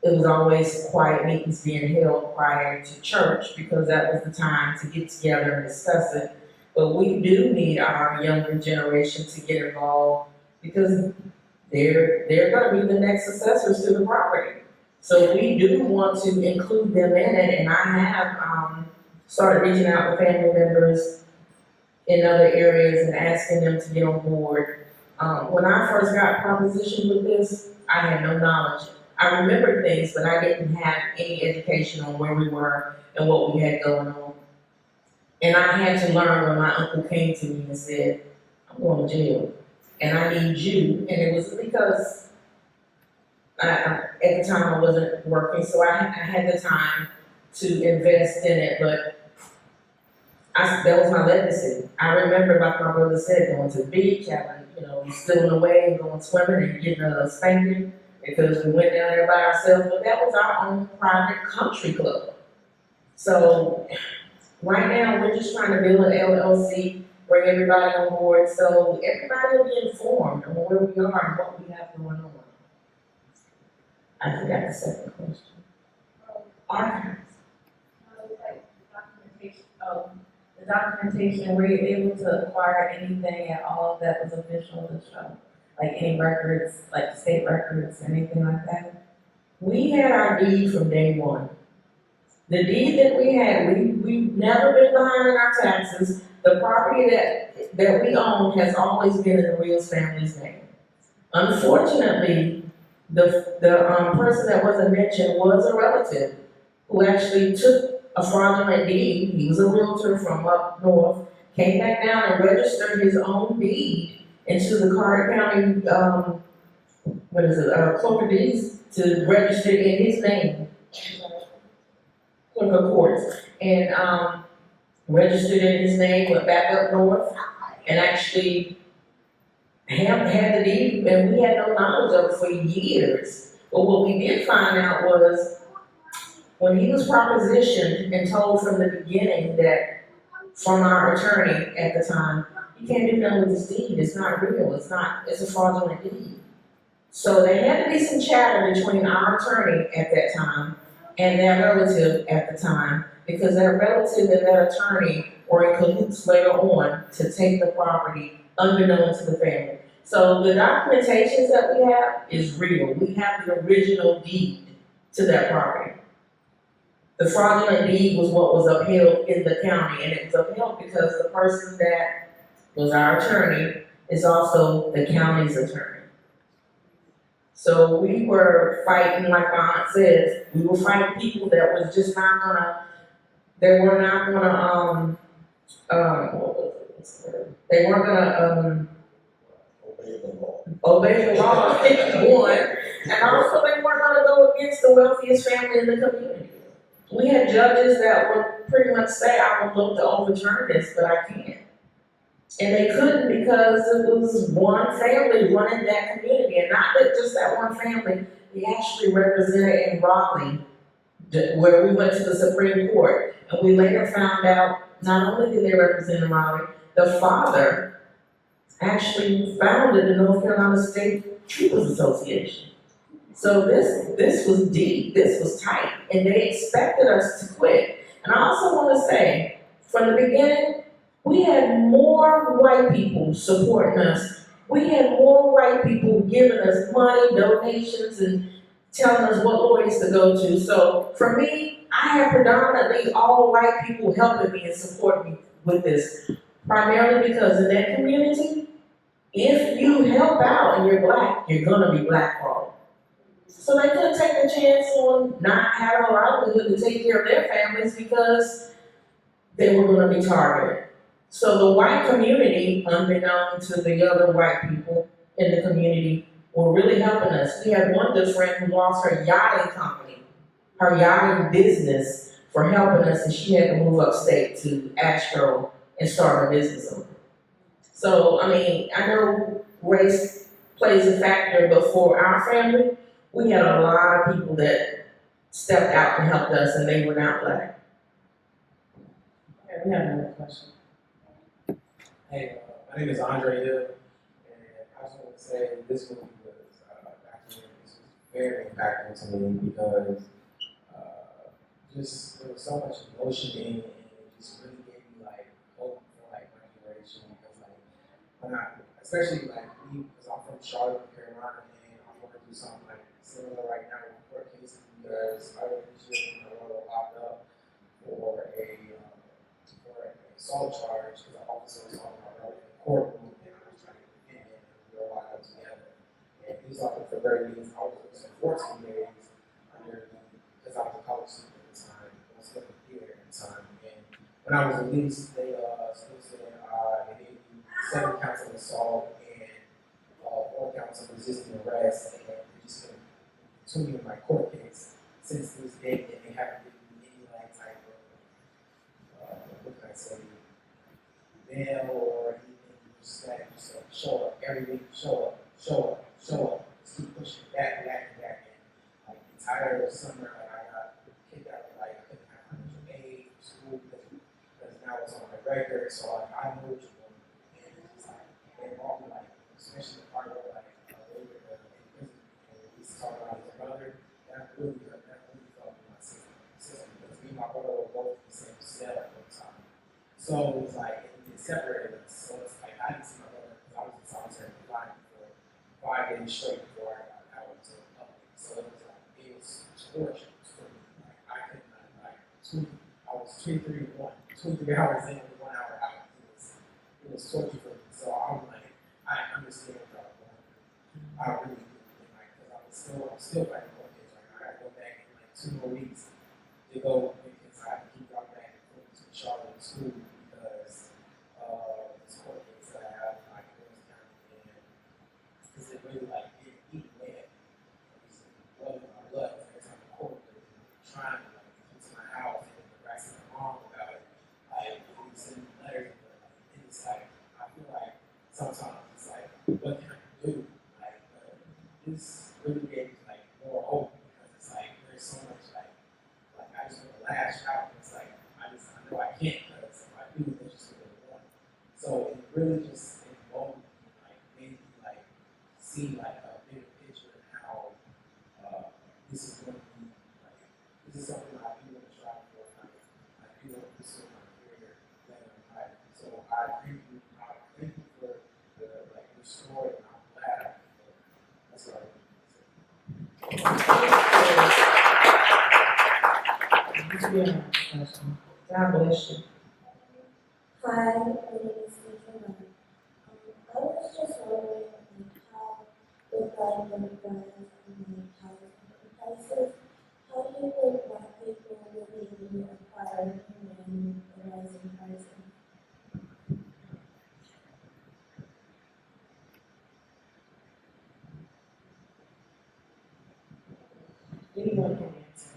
it was always quiet meetings being held prior to church because that was the time to get together and discuss it. But we do need our younger generation to get involved because they're going to be the next successors to the property. So we do want to include them in it, and I have started reaching out to family members in other areas and asking them to get on board. When I first got propositioned with this, I had no knowledge. I remembered things, but I didn't have any education on where we were and what we had going on. And I had to learn when my uncle came to me and said, I'm going to jail, and I need you. And it was because at the time I wasn't working, so I had the time to invest in it, but that was my legacy. I remember, like my brother said, going to the beach, having, stealing away and going swimming and getting a spanking because we went down there by ourselves, but that was our own private country club. So right now, we're just trying to build an LLC, bring everybody on board, so everybody will be informed on where we are and what we have going on. I forgot the second question. Archives. The documentation, were you able to acquire anything at all that was official to show? Like any records, like state records or anything like that? We had our deed from day one. The deed that we had, we've never been behind in our taxes. The property that we own has always been in the Rios family's name. Unfortunately, the person that wasn't mentioned was a relative who actually took a fraudulent deed. He was a realtor from up north, came back down and registered his own deed into the Carter County, clerk of deeds to register in his name, clerk of courts, and, registered in his name, went back up north, and actually had the deed, and we had no knowledge of it for years. But what we did find out was, when he was propositioned and told from the beginning that, from our attorney at the time, you can't do nothing with this deed, it's not real, it's a fraudulent deed. So there had to be some chatter between our attorney at that time and their relative at the time, because that relative and that attorney were in cahoots later on to take the property unbeknown to the family. So the documentations that we have is real. We have the original deed to that property. The fraudulent deed was what was upheld in the county, and it was upheld because the person that was our attorney is also the county's attorney. So we were fighting, like my aunt says, we were fighting people that was just not gonna, they were not gonna, they weren't gonna, obey the law, one, and also they weren't gonna go against the wealthiest family in the community. We had judges that would pretty much say, I would look to overturn this, but I can't. And they couldn't because it was one family running that community, and not that just that one family, they actually represented in Raleigh, where we went to the Supreme Court, and we later found out not only did they represent in Raleigh, the father actually founded the North Carolina State Troopers Association. So this was deep, this was tight, and they expected us to quit. And I also want to say, from the beginning, we had more white people supporting us. We had more white people giving us money, donations, and telling us what lawyers to go to. So for me, I had predominantly all white people helping me and supporting me with this. Primarily because in that community, if you help out and you're black, you're gonna be blackballed. So they couldn't take the chance on not having a livelihood to take care of their families because they were gonna be targeted. So the white community, unbeknown to the other white people in the community, were really helping us. We had one good friend who lost her yachting company, her yachting business, for helping us, and she had to move upstate to Astro and start a business over. So, I mean, I know race plays a factor, but for our family, we had a lot of people that stepped out and helped us, and they were not black. Okay, we have another question. Hey, my name is Andre Hill, and I just want to say this movie was actually this was very impactful to me because just there was so much emotion in it, and it just really gave me like hope for like my generation because like when I, especially like me, because I'm from Charlotte, North Carolina, and I'm going through something like similar right now with court cases because I was just locked up for a assault charge because the officer was talking about in the courtroom and I was trying to defend him and we were locked up together. And he was locked up for 30 days. I was losing 14 days under because I was a college student at the time. I was living here at the time. And when I was released, they still said they gave me 7 counts of assault and 4 counts of resisting arrest. And they just couldn't continue in my court case since this date, and they haven't given me any like type of what can I say, mail or anything, just that, just show up every week, show up, just keep pushing back. And like the entire summer, like I got kicked out, like I couldn't have financial aid from school because now it's on my record, so like I know what you're doing. And it's just like, they involved me, like, especially the part where like later in prison, and he's talking about his brother, that really felt in my system because me and my brother were both in the same cell at one time. So it was like, it separated us. So it's like, I didn't see my brother because I was in solitary confinement for 5 days straight before I got out into the public. So it was like, it was torture for me. Like, I couldn't, like, I was 23 hours in and 1 hour out. It was torture for me. So I'm like, I understand what y'all are going through. I really do. And like, cause I'm still fighting mortgage. Like I gotta go back in like 2 more weeks to go because I have to keep going back and forth to Charlotte school because this court case that I have like in Williams County and because it really like eat away at me. It's blood in my blood every time the court was trying to like come to my house and harassing my mom about it. Like we send letters, but like it's like I feel like sometimes it's like what can I do? Like this really gave me like more hope because it's like there's so much like I just want to lash out. It's like I know I can't because if I do, they just really want. So it really just involved me, like made me like see like a bigger picture of how this is going to be like this is something I do want to strive for. I do want to pursue my career later in life. So I thank you for the like your story, and I'm glad. That's what I want to say. God bless you. Hi, my name is Lisa. I was just wondering how with like demographics and housing prices, how do you think Black people will be able to acquire when the rising prices? Anyone can answer.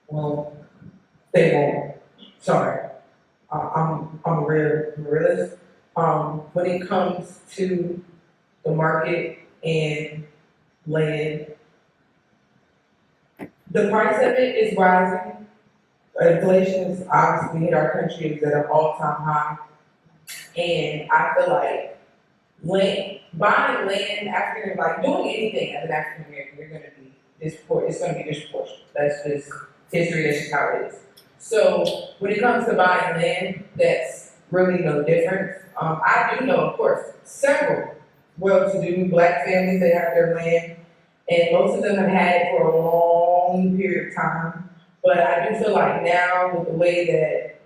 Well, they won't. Sorry. I'm a realist. When it comes to the market and land, the price of it is rising. Inflation is obviously hit our country is at an all-time high. And I feel like buying land, African, like doing anything as an African American, you're gonna be it's gonna be disproportionate. That's just history, that's just how it is. So when it comes to buying land, that's really no difference. I do know, of course, several well-to-do Black families that have their land, and most of them have had it for a long period of time. But I do feel like now, with the way that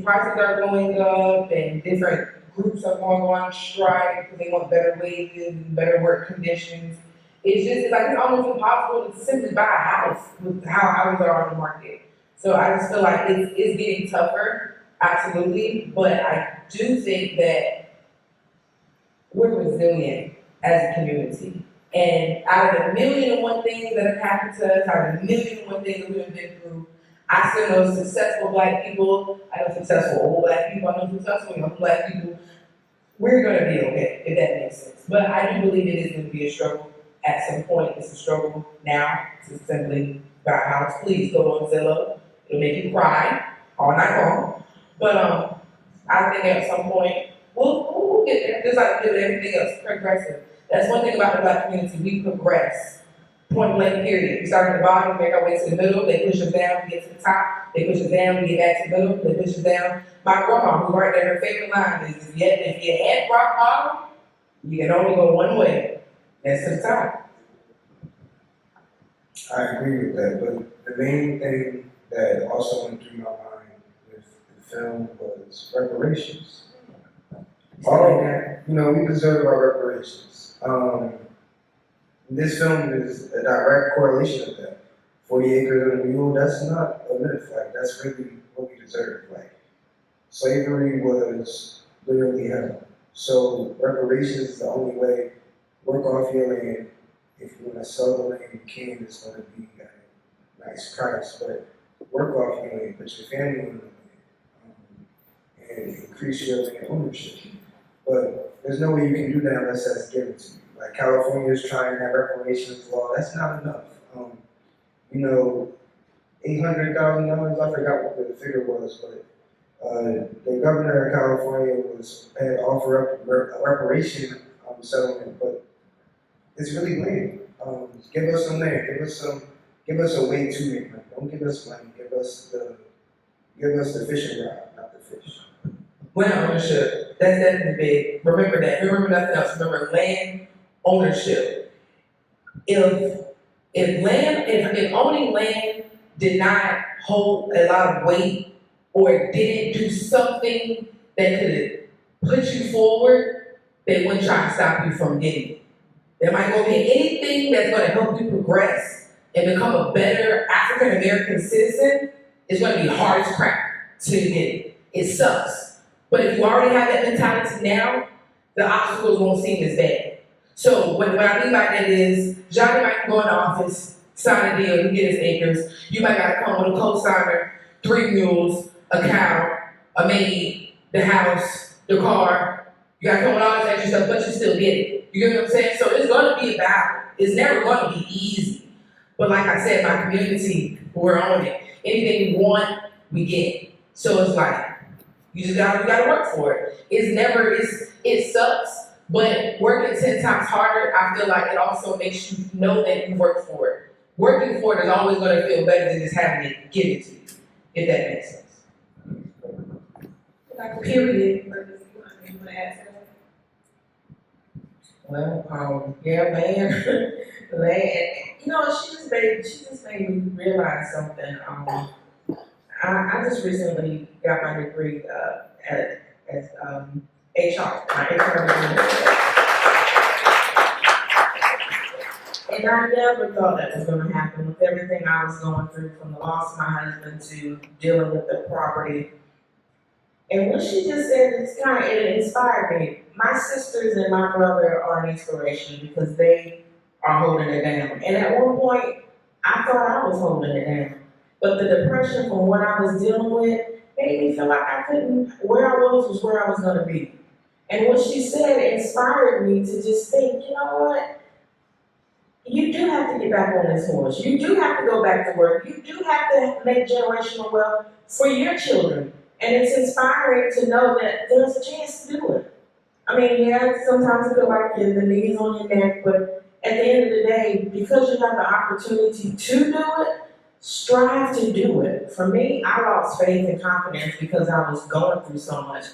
prices are going up, and different groups are going on strike because they want better wages and better work conditions, it's like it's almost impossible to simply buy a house with how houses are on the market. So I just feel like it's getting tougher, absolutely, but I do think that we're resilient as a community. And out of the million and one things that have happened to us, out of the million and one things that we've been through, I still know successful Black people, I know successful old Black people, I know successful young Black people. We're gonna be okay, if that makes sense. But I do believe it is gonna be a struggle at some point. It's a struggle now to simply buy a house. Please go on Zillow. It'll make you cry all night long. But I think at some point we'll get there. Just like we do with everything else, progressive. That's one thing about the Black community. We progress. Point blank period. We start at the bottom, make our way to the middle. They push us down, we get to the top. They push us down, we get back to the middle. They push us down. My grandma, who right there, her favorite line is, if you at rock bottom, you can only go one way. That's to the top. I agree with that, but the main thing that also went through my mind with the film was reparations. We deserve our reparations. This film is a direct correlation of that. 40 acres and a mule, that's not a myth, like, that's really what we deserve. Like, slavery was literally hell. So reparations is the only way. Work off your land. If you want to sell the land, you can. It's going to be at a nice price, but work off your land, put your family on the land, and increase your land ownership. But there's no way you can do that unless that's given to you. Like California is trying to have reparations law. That's not enough. $800,000. I forgot what the figure was, but the governor of California had offered up a reparation settlement, but it's really lame. Give us some land. Give us a way to make money. Don't give us money. Give us the fishing rod, not the fish. Land ownership, that's definitely big. Remember that. Remember nothing else. Remember land ownership. If owning land did not hold a lot of weight or didn't do something that could put you forward, they wouldn't try to stop you from getting it. There might go be anything that's gonna help you progress and become a better African American citizen. It's gonna be hard as crap till you get it. It sucks. But if you already have that mentality now, the obstacles won't seem as bad. So what I mean by that is, Johnny might go in the office, sign a deal, you get his acres. You might gotta come with a co-signer, 3 mules, a cow, a maid, the house, the car. You gotta come with all this extra stuff, but you still get it. You get what I'm saying? So it's gonna be a battle. It's never gonna be easy. But like I said, my community, we're on it. Anything we want, we get. So it's like, you gotta work for it. It sucks, but working 10 times harder, I feel like it also makes you know that you work for it. Working for it is always gonna feel better than just having it given to you, if that makes sense. Period. You want to add to that? Well, yeah, man, she just made me realize something. I just recently got my degree as HR, my HR degree. And I never thought that was gonna happen with everything I was going through, from the loss of my husband to dealing with the property. And what she just said, it inspired me. My sisters and my brother are an inspiration because they are holding it down. And at one point, I thought I was holding it down. But the depression from what I was dealing with made me feel like I couldn't, where I was where I was gonna be. And what she said inspired me to just think, you know what? You do have to get back on this horse. You do have to go back to work. You do have to make generational wealth for your children. And it's inspiring to know that there's a chance to do it. I mean, yeah, sometimes it feels like the knees on your neck, but at the end of the day, because you have the opportunity to do it, strive to do it. For me, I lost faith and confidence because I was going through so much.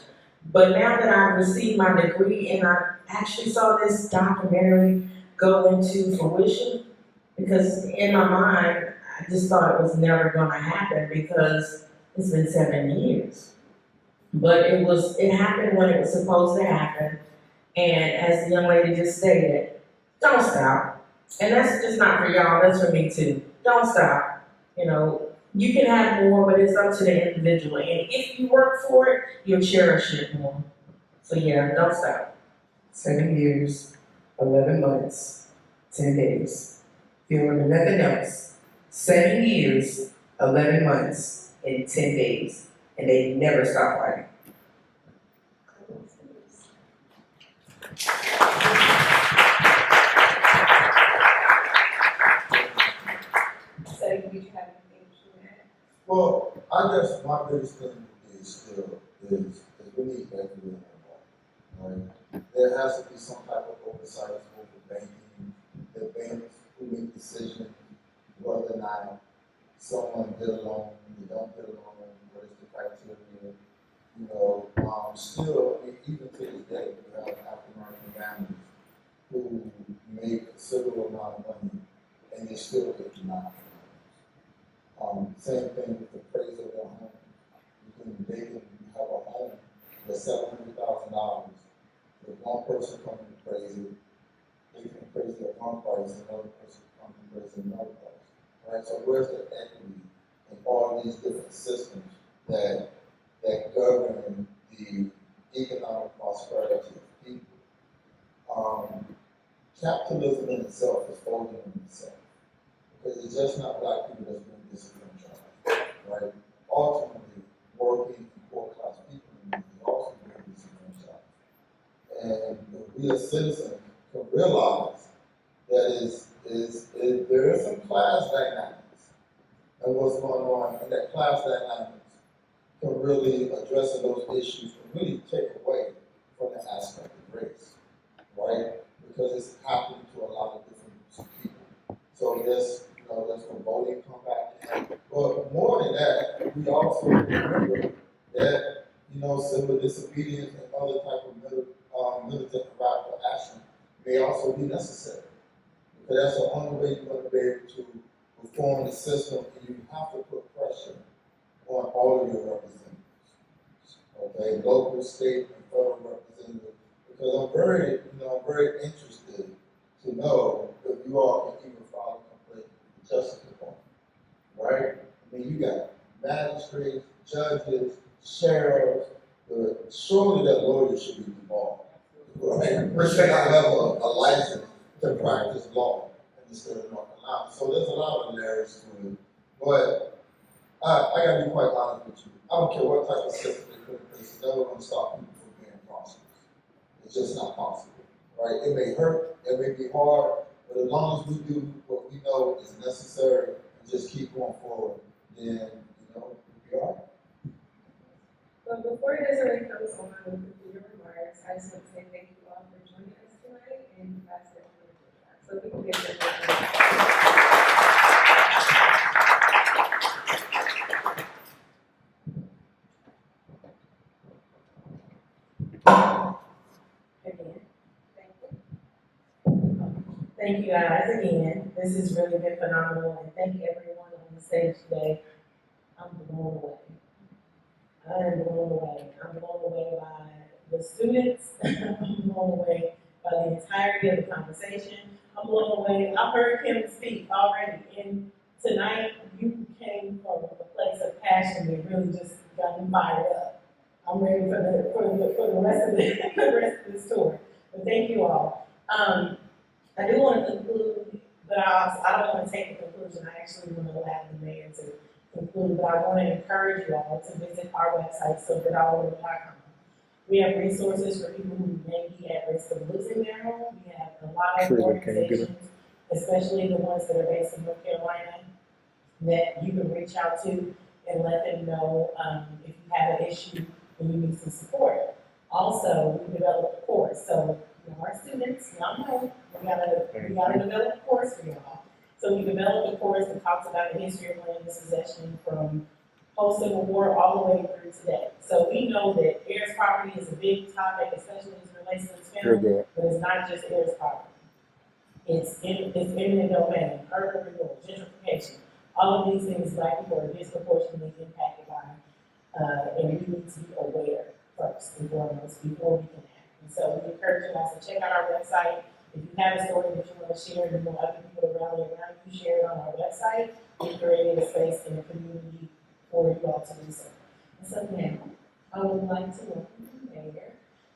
But now that I've received my degree and I actually saw this documentary go into fruition, because in my mind, I just thought it was never gonna happen because it's been 7 years. But it happened when it was supposed to happen. And as the young lady just stated, don't stop. And that's just not for y'all, that's for me too. Don't stop. You can have more, but it's up to the individual. And if you work for it, you'll cherish it more. So yeah, don't stop. 7 years, 11 months, 10 days. Feeling nothing else. 7 years, 11 months, and 10 days. And they never stop fighting. So, did you have anything to add? Well, I guess my biggest thing is we need everyone involved, right? There has to be some type of oversight over banking, the banks who make decisions whether or not someone get a loan, they don't get a loan, what is the criteria, still, even to this day, we have African American families who make a considerable amount of money and they still get denied. Same thing with the appraisal of their home. They can have a home for $700,000. If one person comes and appraise it, they can appraise it at one price, and another person comes and appraise it at another price. Right? So where's the equity in all these different systems that govern the economic prosperity of people? Capitalism in itself is folding in itself. Because it's just not black people that's being disenfranchised, right? Ultimately, working and poor class people in the also being disenfranchised. And if we as citizens can realize that there is some class dynamics and what's going on, and that class dynamics can really address those issues and really take away from the aspect of race, right? Because it's happening to a lot of different groups of people. So there's when voting come back. But more than that, we also remember that, civil disobedience and other type of militant radical action may also be necessary. Because that's the only way you're going to be able to reform the system, and you have to put pressure on all of your representatives. Okay, local, state, and federal representatives. Because I'm very interested to to know if you all can even file a complaint with the Justice Department, right? I mean, you got magistrates, judges, sheriffs, surely that lawyers should be involved, right? We should not have a license to practice law in the state of North Carolina. So there's a lot of layers to it, but I gotta be quite honest with you. I don't care what type of system they put in place, it's never gonna stop people from being prosperous. It's just not possible, right? It may hurt, it may be hard, but as long as we do what we know is necessary and just keep going forward, then, we'll be all right. But before Desiree comes on with your remarks, I just want to say thank you all for joining us tonight and pass it on to you. So we can get Again. Thank you guys again. This has really been phenomenal, and thank everyone on the stage today. I'm blown away. I am blown away. I'm blown away by the students. I'm blown away by the entirety of the conversation. I'm blown away. I've heard Kim speak already, and tonight you came from a place of passion that really just got me fired up. I'm ready for the rest of this tour. But thank you all. I do want to conclude, but I don't want to take the conclusion. I actually want to allow the mayor to conclude, but I want to encourage you all to visit our website, silverdollar.com. We have resources for people who may be at risk of losing their home. We have a lot of organizations, especially the ones that are based in North Carolina, that you can reach out to and let them know if you have an issue and you need some support. Also, we developed a course, so our students, y'all know, we gotta develop a course for y'all. So we developed a course that talks about the history of land dispossession from post-Civil War all the way through today. So we know that heirs property is a big topic, especially as it relates to this family, but it's not just heirs property. It's eminent domain, urban renewal, gentrification. All of these things Black people are disproportionately impacted by, and we need to be aware first and foremost before we can act. And so we encourage you guys to check out our website. If you have a story that you want to share and you want other people to rally around you, share it on our website. We created a space in the community for you all to do so. And so now, I would like to welcome Mayor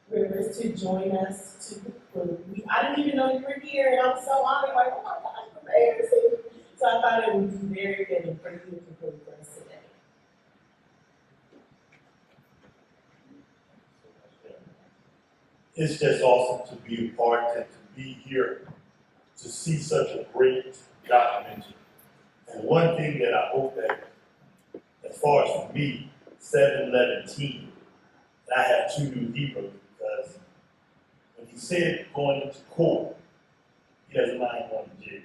Rivers to join us to conclude. I didn't even know you were here, and I'm so honored, like, oh my gosh, the mayor is here. So I thought it would be very fitting for you to conclude for us today. It's just awesome to be a part and to be here to see such a great documentary. And one thing that I hope that, as far as for me, 7-11 team, and I have 2 new heroes because when he said going into court, he doesn't mind going to jail.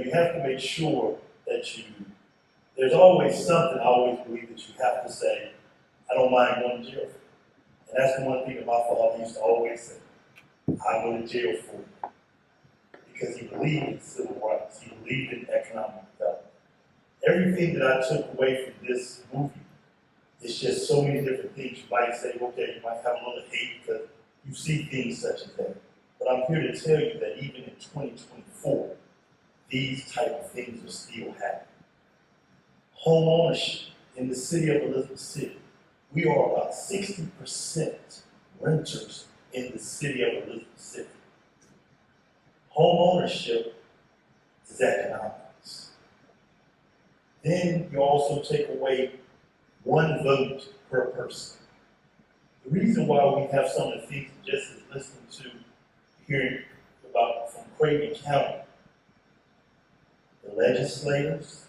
You have to make sure that there's always something I always believe that you have to say, I don't mind going to jail for. And that's the one thing that my father used to always say, I go to jail for it. Because he believed in civil rights, he believed in economic development. Everything that I took away from this movie, it's just so many different things. You might say, okay, you might have a little hate because you see things such as that. But I'm here to tell you that even in 2024, these type of things are still happening. Home ownership in the city of Elizabeth City. We are about 60% renters in the city of Elizabeth City. Home ownership is economics. Then you also take away 1 vote per person. The reason why we have some of the things just as listening to, hearing about from Craven County, the legislators,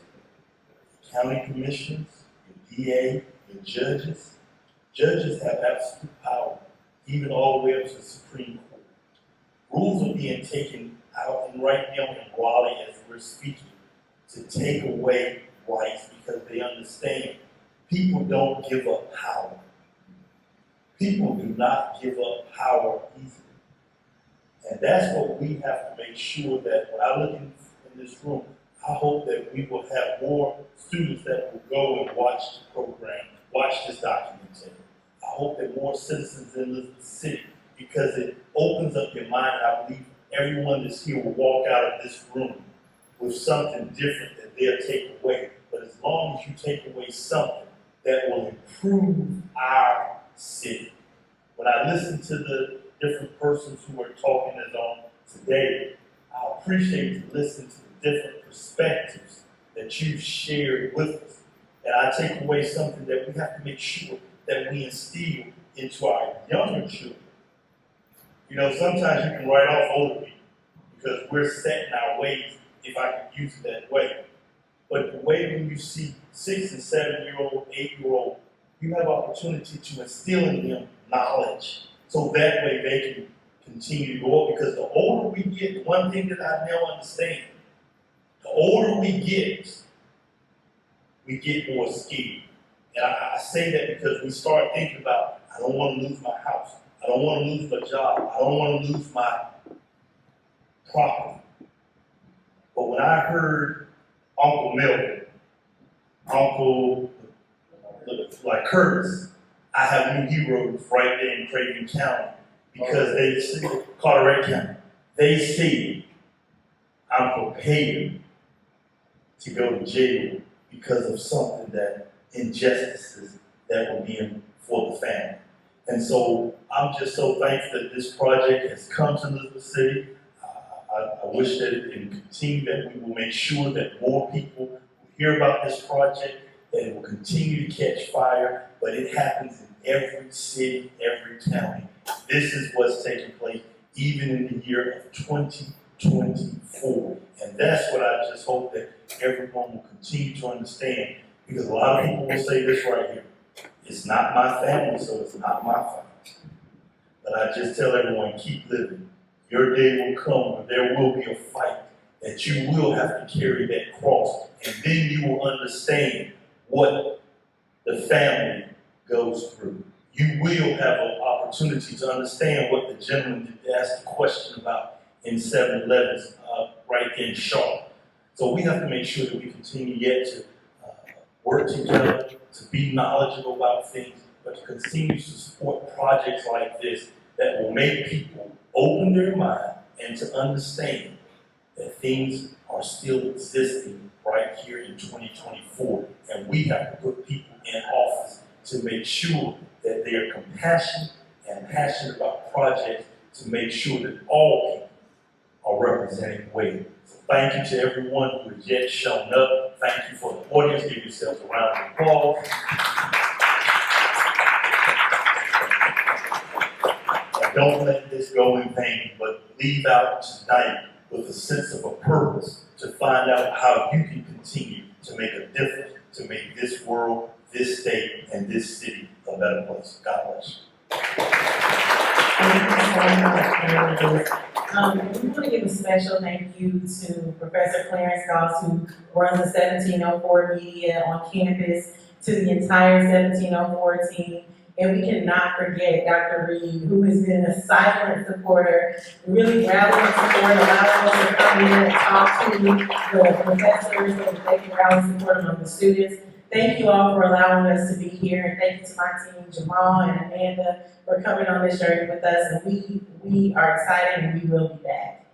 the county commissioners, the DA, the judges. Judges have absolute power, even all the way up to the Supreme Court. Rules are being taken out, and right now in Raleigh, as we're speaking, to take away rights because they understand people don't give up power. People do not give up power easily. And that's what we have to make sure that when I look in this room, I hope that we will have more students that will go and watch the program, watch this documentary. I hope that more citizens in Elizabeth City, because it opens up your mind, I believe, everyone that's here will walk out of this room with something different that they'll take away. But as long as you take away something that will improve our city. When I listen to the different persons who are talking as on today, I appreciate to listen to the different perspectives that you've shared with us. And I take away something that we have to make sure that we instill into our younger children. You know, sometimes you can write off older people because we're set in our ways, if I can use it that way. But the way when you see 6 and 7-year-old, 8-year-old, you have opportunity to instill in them knowledge. So that way they can continue to go up. Because the older we get, one thing that I now understand, the older we get more scared. And I say that because we start thinking about, I don't want to lose my house. I don't want to lose my job. I don't want to lose my property. But when I heard Uncle Melvin, Uncle like Curtis, I have new heroes right there in Craven County because they see Carteret County. They see I'm prepared to go to jail because of something that injustices that will be for the family. And so I'm just so thankful that this project has come to the city. I wish that it can continue, that we will make sure that more people will hear about this project, that it will continue to catch fire, but it happens in every city, every county. This is what's taking place even in the year of 2024. And that's what I just hope that everyone will continue to understand, because a lot of people will say this right here: it's not my family, so it's not my fault. But I just tell everyone, keep living. Your day will come where there will be a fight, that you will have to carry that cross, and then you will understand what the family goes through. You will have an opportunity to understand what the gentleman did ask the question about in 7-Eleven, right there in Charlotte. So we have to make sure that we continue yet to work together, to be knowledgeable about things, but to continue to support projects like this that will make people open their mind and to understand that things are still existing right here in 2024. And we have to put people in office to make sure that they are compassionate and passionate about projects to make sure that all people are represented well. So thank you to everyone who has yet shown up. Thank you for the audience. Give yourselves a round of applause. And don't let this go in vain, but leave out tonight with a sense of a purpose to find out how you can continue to make a difference, to make this world, this state, and this city a better place. God bless you. We want to give a special thank you to Professor Clarence Goss, who runs the 1704 media on campus, to the entire 1704 team. And we cannot forget Dr. Reed, who has been a silent supporter, really rallying support, allowing us to come in and talk to the professors so that they can rally support among the students. Thank you all for allowing us to be here, and thank you to my team, Jamal and Amanda, for coming on this journey with us. And we are excited, and we will be back.